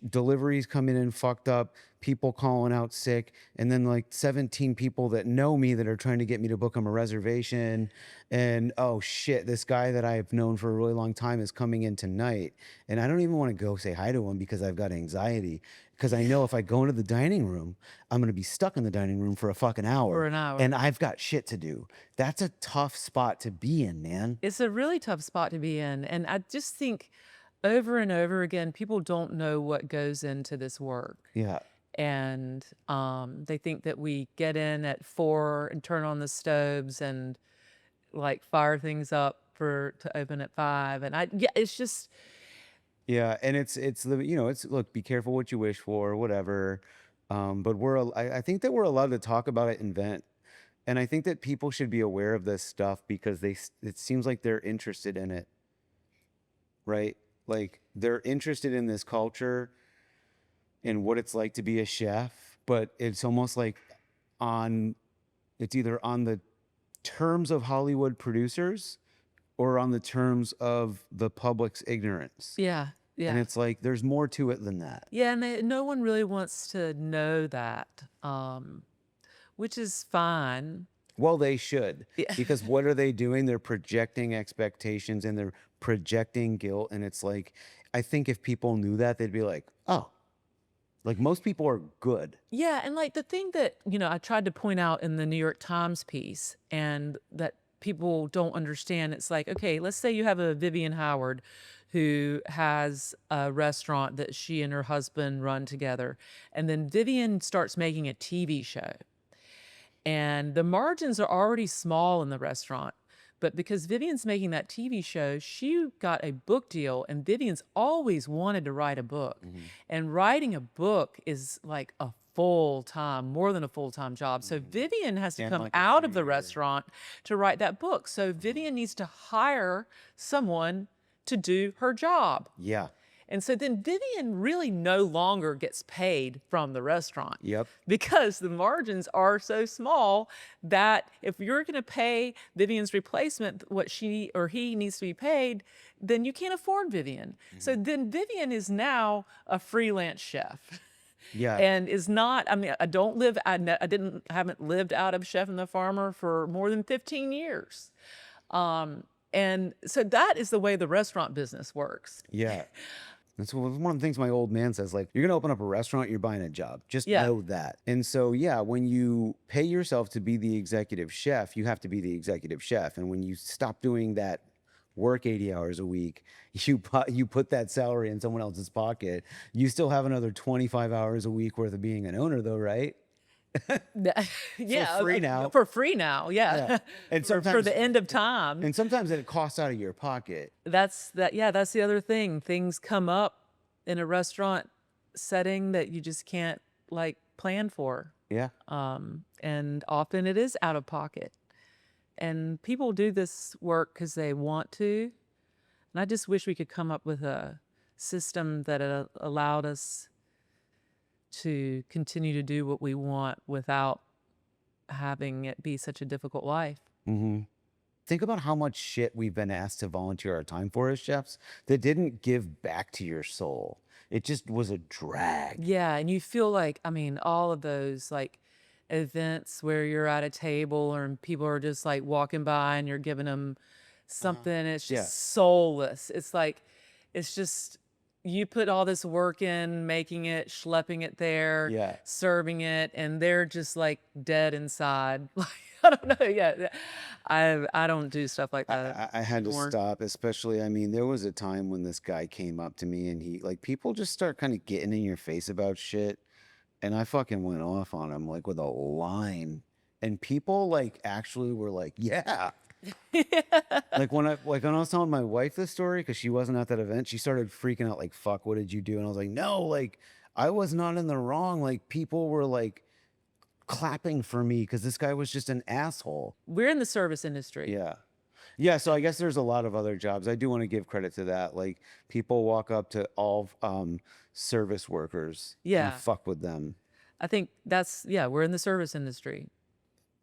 A: deliveries coming in fucked up, people calling out sick, and then like 17 people that know me that are trying to get me to book them a reservation. And oh shit, this guy that I've known for a really long time is coming in tonight. And I don't even want to go say hi to him because I've got anxiety. Because I know if I go into the dining room, I'm going to be stuck in the dining room for a fucking hour.
B: For an hour.
A: And I've got shit to do. That's a tough spot to be in, man.
B: It's a really tough spot to be in. And I just think over and over again, people don't know what goes into this work.
A: Yeah.
B: And they think that we get in at 4 and turn on the stoves and like fire things up to open at 5. And it's just,
A: Yeah, and it's the it's look, be careful what you wish for, whatever. But I think that we're allowed to talk about it and vent, and I think that people should be aware of this stuff because it seems like they're interested in it, right? Like they're interested in this culture and what it's like to be a chef, but it's almost like it's either on the terms of Hollywood producers or on the terms of the public's ignorance.
B: yeah,
A: And
B: yeah.
A: it's like there's more to it than that.
B: Yeah, and no one really wants to know that, which is fine.
A: Well, they should.
B: Yeah.
A: Because what are they doing? They're projecting expectations and they're projecting guilt. And it's like, I think if people knew that, they'd be like, oh, like most people are good.
B: Yeah, and like the thing that, I tried to point out in the New York Times piece and that people don't understand, it's like, okay, let's say you have a Vivian Howard who has a restaurant that she and her husband run together. And then Vivian starts making a TV show. And the margins are already small in the restaurant. But because Vivian's making that TV show, she got a book deal, and Vivian's always wanted to write a book. And writing a book is like a full-time, more than a full-time job. So Vivian has to
A: And
B: come
A: like a
B: out of the
A: 3-year.
B: restaurant to write that book. So Vivian needs to hire someone to do her job.
A: Yeah.
B: And so then Vivian really no longer gets paid from the restaurant.
A: Yep.
B: Because the margins are so small that if you're going to pay Vivian's replacement what she or he needs to be paid, then you can't afford Vivian. So then Vivian is now a freelance chef.
A: Yeah.
B: And is not, I mean, haven't lived out of Chef and the Farmer for more than 15 years. And so that is the way the restaurant business works.
A: Yeah. That's one of the things my old man says, like, you're going to open up a restaurant, you're buying a job. Just
B: Yeah.
A: know that. And so, yeah, when you pay yourself to be the executive chef, you have to be the executive chef. And when you stop doing that work 80 hours a week, you put that salary in someone else's pocket. You still have another 25 hours a week worth of being an owner, though, right?
B: Yeah,
A: free now.
B: For free now, yeah.
A: And
B: for
A: sometimes
B: the end of time.
A: And sometimes it costs out of your pocket.
B: That's the other thing. Things come up in a restaurant setting that you just can't like plan for.
A: Yeah.
B: And often it is out of pocket. And people do this work because they want to. And I just wish we could come up with a system that allowed us to continue to do what we want without having it be such a difficult life.
A: Think about how much shit we've been asked to volunteer our time for as chefs that didn't give back to your soul. It just was a drag.
B: Yeah, and you feel like, I mean, all of those like events where you're at a table and people are just like walking by and you're giving them something, it's just soulless. It's like, it's just, you put all this work in, making it, schlepping it there, serving it, and they're just like dead inside. Like, I don't know. Yeah, I don't do stuff like that.
A: I had to
B: anymore.
A: stop, especially, I mean, there was a time when this guy came up to me and he, like, people just start kind of getting in your face about shit. And I fucking went off on him, like, with a line. And people, like, actually were like, yeah. Like when I was telling my wife this story, because she wasn't at that event, she started freaking out, like, fuck, what did you do? And I was like, no, like, I was not in the wrong. Like, people were like clapping for me because this guy was just an asshole.
B: We're in the service industry.
A: Yeah, so I guess there's a lot of other jobs. I do want to give credit to that. Like, people walk up to all service workers and fuck with them.
B: I think we're in the service industry.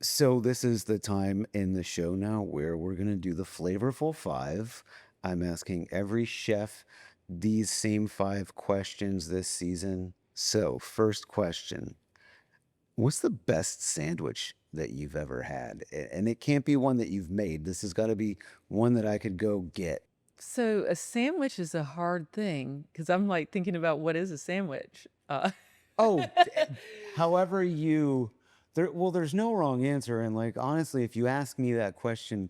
A: So this is the time in the show now where we're going to do the Flavorful 5. I'm asking every chef these same 5 questions this season. So first question, what's the best sandwich that you've ever had? And it can't be one that you've made. This has got to be one that I could go get.
B: So a sandwich is a hard thing because I'm like thinking about what is a sandwich.
A: However there's no wrong answer. And like, honestly, if you ask me that question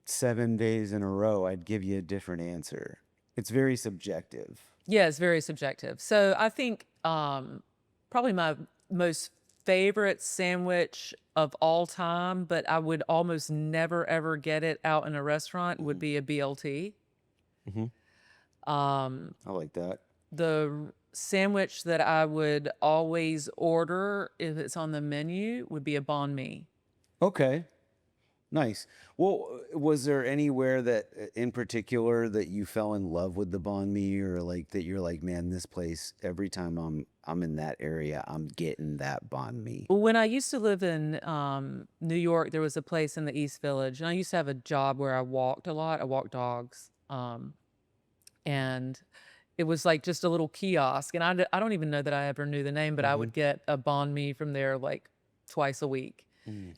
A: 7 days in a row, I'd give you a different answer. It's very subjective.
B: Yeah, it's very subjective. So I think probably my most favorite sandwich of all time, but I would almost never, ever get it out in a restaurant would be a BLT.
A: I like that.
B: The sandwich that I would always order if it's on the menu would be a banh mi.
A: Okay. Nice. Well, was there anywhere that in particular that you fell in love with the banh mi, or like that you're like, man, this place, every time I'm in that area, I'm getting that banh mi?
B: When I used to live in New York, there was a place in the East Village, and I used to have a job where I walked a lot. I walked dogs. And it was like just a little kiosk. And I don't even know that I ever knew the name, but I would get a banh mi from there like twice a week.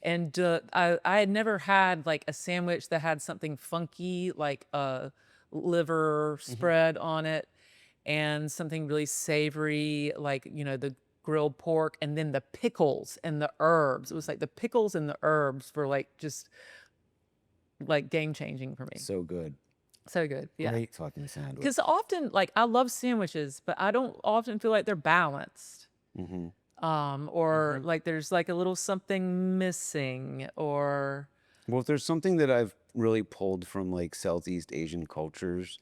B: And I had never had like a sandwich that had something funky, like a liver spread on it, and something really savory, like, you know, the grilled pork, and then the pickles and the herbs. It was like the pickles and the herbs were like just like game changing for me.
A: So good.
B: So good. Yeah.
A: Great fucking sandwich.
B: Because often, like, I love sandwiches, but I don't often feel like they're balanced.
A: Mm-hmm.
B: Or like there's like a little something missing, or
A: Well, if there's something that I've really pulled from like Southeast Asian cultures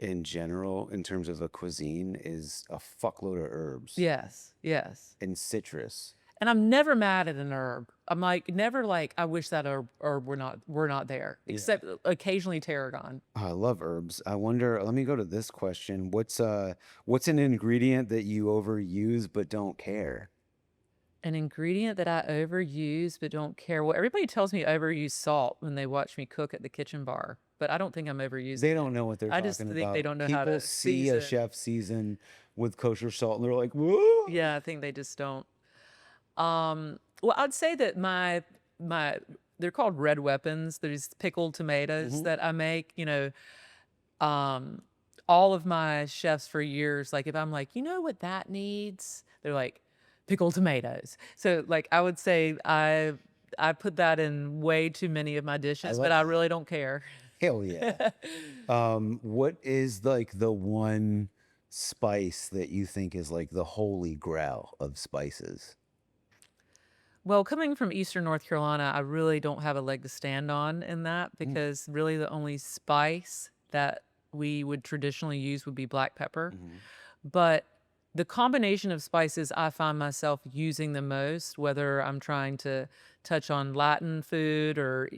A: in general, in terms of a cuisine, is a fuckload of herbs
B: yes, yes.
A: and citrus.
B: And I'm never mad at an herb. I'm like never like I wish that herb were not there,
A: Yeah.
B: except occasionally tarragon.
A: I love herbs. I wonder, let me go to this question. What's an ingredient that you overuse but don't care?
B: An ingredient that I overuse but don't care. Well, everybody tells me I overuse salt when they watch me cook at the kitchen bar, but I don't think I'm overusing
A: They
B: it.
A: don't know what they're
B: I
A: talking
B: just think
A: about.
B: they don't know
A: People
B: how to
A: see a
B: season.
A: chef season with kosher salt and they're like, whoa.
B: Yeah, I think they just don't. Well, I'd say that my they're called red weapons. There's pickled tomatoes that I make. All of my chefs for years, like if I'm like, you know what that needs, they're like, pickled tomatoes. So like I would say I put that in way too many of my dishes, but I really don't care.
A: Hell yeah. What is like the one spice that you think is like the holy grail of spices?
B: Well, coming from Eastern North Carolina, I really don't have a leg to stand on in that because really the only spice that we would traditionally use would be black pepper. But the combination of spices I find myself using the most, whether I'm trying to touch on Latin food or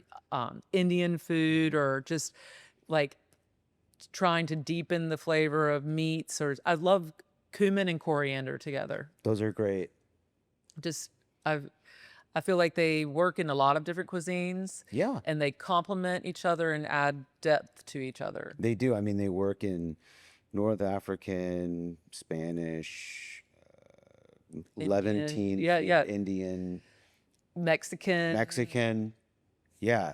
B: Indian food or just like trying to deepen the flavor of meats, or I love cumin and coriander together.
A: Those are great.
B: Just I feel like they work in a lot of different cuisines.
A: Yeah.
B: And they complement each other and add depth to each other.
A: They do. I mean, they work in North African, Spanish, Levantine,
B: yeah.
A: Indian,
B: Mexican.
A: Yeah.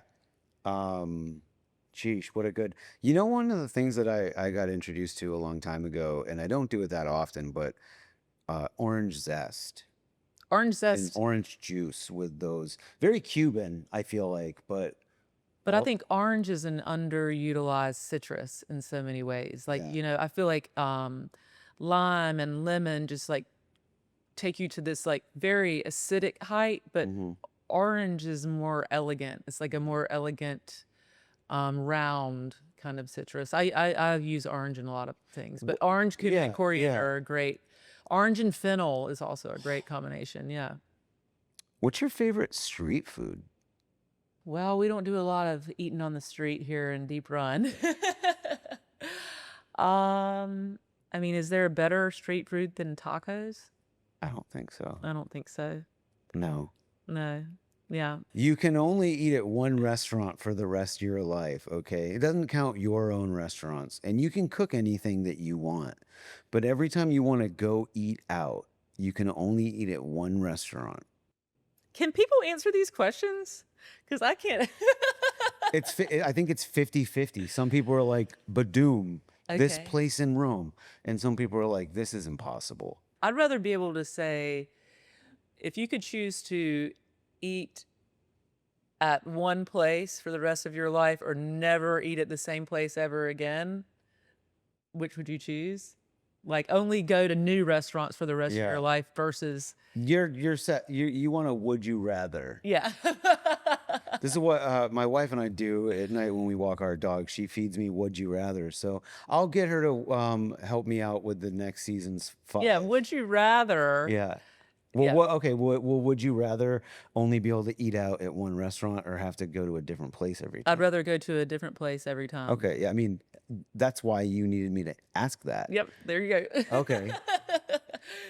A: Sheesh, what a good. One of the things that I got introduced to a long time ago, and I don't do it that often, but orange zest.
B: Orange
A: And
B: zest.
A: orange juice with those. Very Cuban, I feel like, but
B: I think orange is an underutilized citrus in so many ways. Like, I feel like lime and lemon just like take you to this like very acidic height, but orange is more elegant. It's like a more elegant, round kind of citrus. I use orange in a lot of things, but orange, cumin, and coriander are great. Orange and fennel is also a great combination. Yeah.
A: What's your favorite street food?
B: Well, we don't do a lot of eating on the street here in Deep Run. I mean, is there a better street food than tacos?
A: I don't think so.
B: I don't think so.
A: No.
B: No. Yeah.
A: You can only eat at one restaurant for the rest of your life, okay? It doesn't count your own restaurants. And you can cook anything that you want. But every time you want to go eat out, you can only eat at one restaurant.
B: Can people answer these questions? Because I can't.
A: I think it's 50-50. Some people are like, Badoom, this
B: Okay.
A: place in Rome. And some people are like, this is impossible.
B: I'd rather be able to say, if you could choose to eat at one place for the rest of your life or never eat at the same place ever again, which would you choose? Like only go to new restaurants for the rest of your life versus
A: You're set. You want a would you rather.
B: yeah.
A: This is what my wife and I do at night when we walk our dog. She feeds me would you rather. So I'll get her to help me out with the next season's 5.
B: Yeah, would you rather?
A: Yeah. Well,
B: Yeah.
A: okay. Well, would you rather only be able to eat out at one restaurant or have to go to a different place every time?
B: I'd rather go to a different place every time.
A: Okay. Yeah. I mean, that's why you needed me to ask that.
B: Yep, there you go.
A: Okay.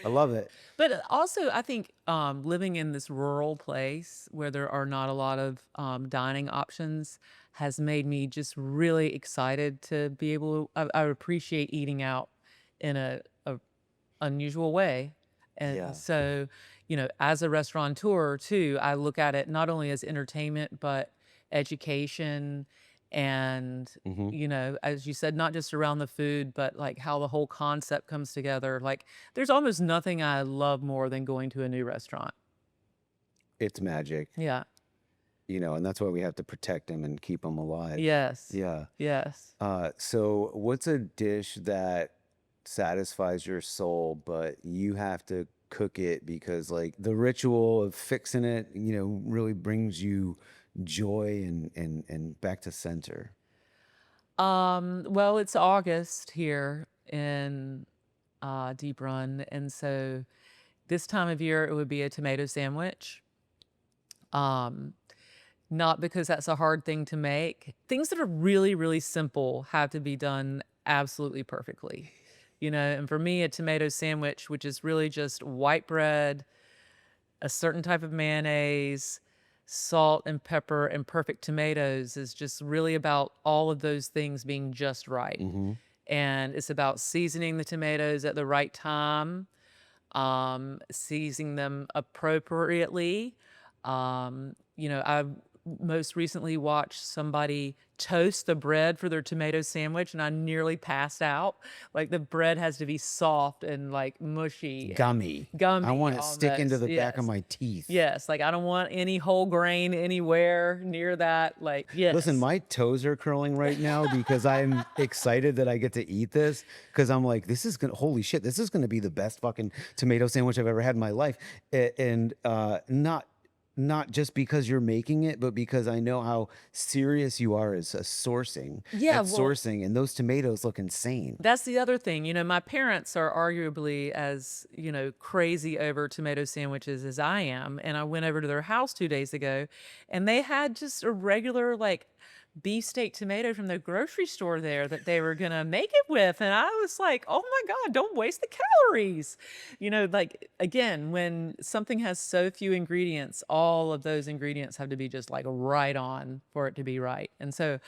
A: I love it.
B: But also, I think living in this rural place where there are not a lot of dining options has made me just really excited to be able to. I appreciate eating out in a unusual way. And so, as a restaurateur too, I look at it not only as entertainment, but education. And, as you said, not just around the food, but like how the whole concept comes together. Like there's almost nothing I love more than going to a new restaurant.
A: It's magic.
B: Yeah.
A: and that's why we have to protect them and keep them alive.
B: Yes.
A: Yeah.
B: Yes.
A: So what's a dish that satisfies your soul, but you have to cook it because like the ritual of fixing it, really brings you joy and back to center?
B: Well, it's August here in Deep Run, and so this time of year it would be a tomato sandwich. Um, Not because that's a hard thing to make. Things that are really, really simple have to be done absolutely perfectly. And for me, a tomato sandwich, which is really just white bread, a certain type of mayonnaise, salt and pepper, and perfect tomatoes, is just really about all of those things being just right.
A: Mm-hmm.
B: And it's about seasoning the tomatoes at the right time, seasoning them appropriately. I most recently watched somebody toast the bread for their tomato sandwich, and I nearly passed out. Like the bread has to be soft and like mushy,
A: Gummy.
B: gummy
A: I want it stick into
B: almost.
A: the back of
B: Yes.
A: my teeth.
B: Yes, like I don't want any whole grain anywhere near that. Like, yes.
A: Listen, my toes are curling right now because I'm excited that I get to eat this, because I'm like, holy shit, this is gonna be the best fucking tomato sandwich I've ever had in my life. And not just because you're making it, but because I know how serious you are as a sourcing.
B: Yeah,
A: At
B: well,
A: sourcing, and those tomatoes look insane.
B: that's the other thing. My parents are arguably as, crazy over tomato sandwiches as I am. And I went over to their house 2 days ago, and they had just a regular, like, beefsteak tomato from the grocery store there that they were gonna make it with. And I was like, oh my God, don't waste the calories. Like, again, when something has so few ingredients, all of those ingredients have to be just like right on for it to be right. And so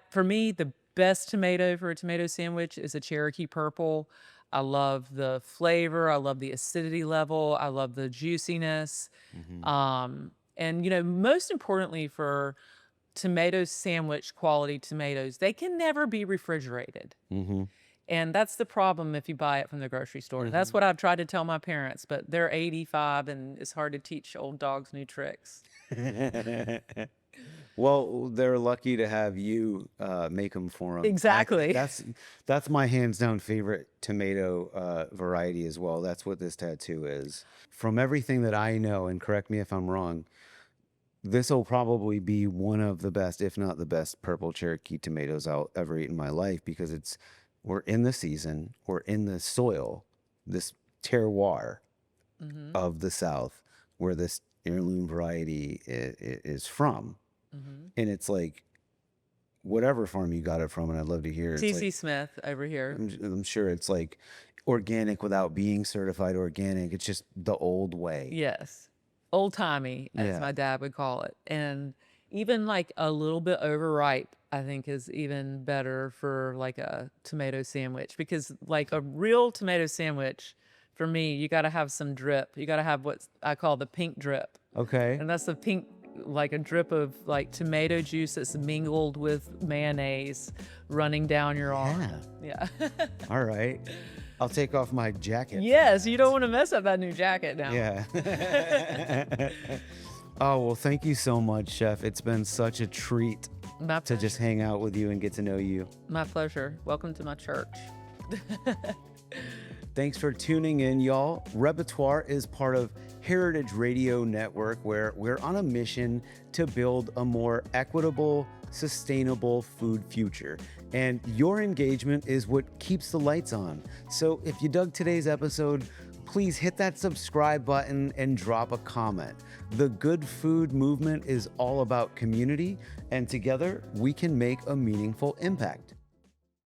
B: for me, the best tomato for a tomato sandwich is a Cherokee Purple. I love the flavor. I love the acidity level. I love the juiciness.
A: Mm-hmm.
B: And most importantly for tomato sandwich quality tomatoes, they can never be refrigerated.
A: Mm-hmm.
B: And that's the problem if you buy it from the grocery store. That's what I've tried to tell my parents, but they're 85 and it's hard to teach old dogs new tricks.
A: Well, they're lucky to have you make them for them.
B: Exactly.
A: That's my hands down favorite tomato variety as well. That's what this tattoo is. From everything that I know, and correct me if I'm wrong, this will probably be one of the best, if not the best, purple Cherokee tomatoes I'll ever eat in my life, because we're in the season, we're in the soil, this terroir
B: Mm-hmm.
A: of the South, where this heirloom variety is from.
B: Mm-hmm.
A: And it's like, whatever farm you got it from, and I'd love to hear. It's
B: T.C.
A: like,
B: Smith over here.
A: I'm sure it's like organic without being certified organic. It's just the old way.
B: Yes. Old timey, as
A: Yeah.
B: my dad would call it. And even like a little bit overripe, I think is even better for like a tomato sandwich, because like a real tomato sandwich, for me, you got to have some drip. You got to have what I call the pink drip.
A: Okay.
B: And that's the pink, like a drip of like tomato juice that's mingled with mayonnaise running down your arm. Yeah.
A: All right. I'll take off my jacket.
B: Yes, you don't want to mess up that new jacket now.
A: Yeah. Oh, well, thank you so much, Chef. It's been such a treat
B: My
A: to
B: pleasure.
A: just hang out with you and get to know you.
B: My pleasure. Welcome to my church.
A: Thanks for tuning in, y'all. Repertoire is part of Heritage Radio Network, where we're on a mission to build a more equitable, sustainable food future. And your engagement is what keeps the lights on. So if you dug today's episode, please hit that subscribe button and drop a comment. The Good Food movement is all about community, and together we can make a meaningful impact.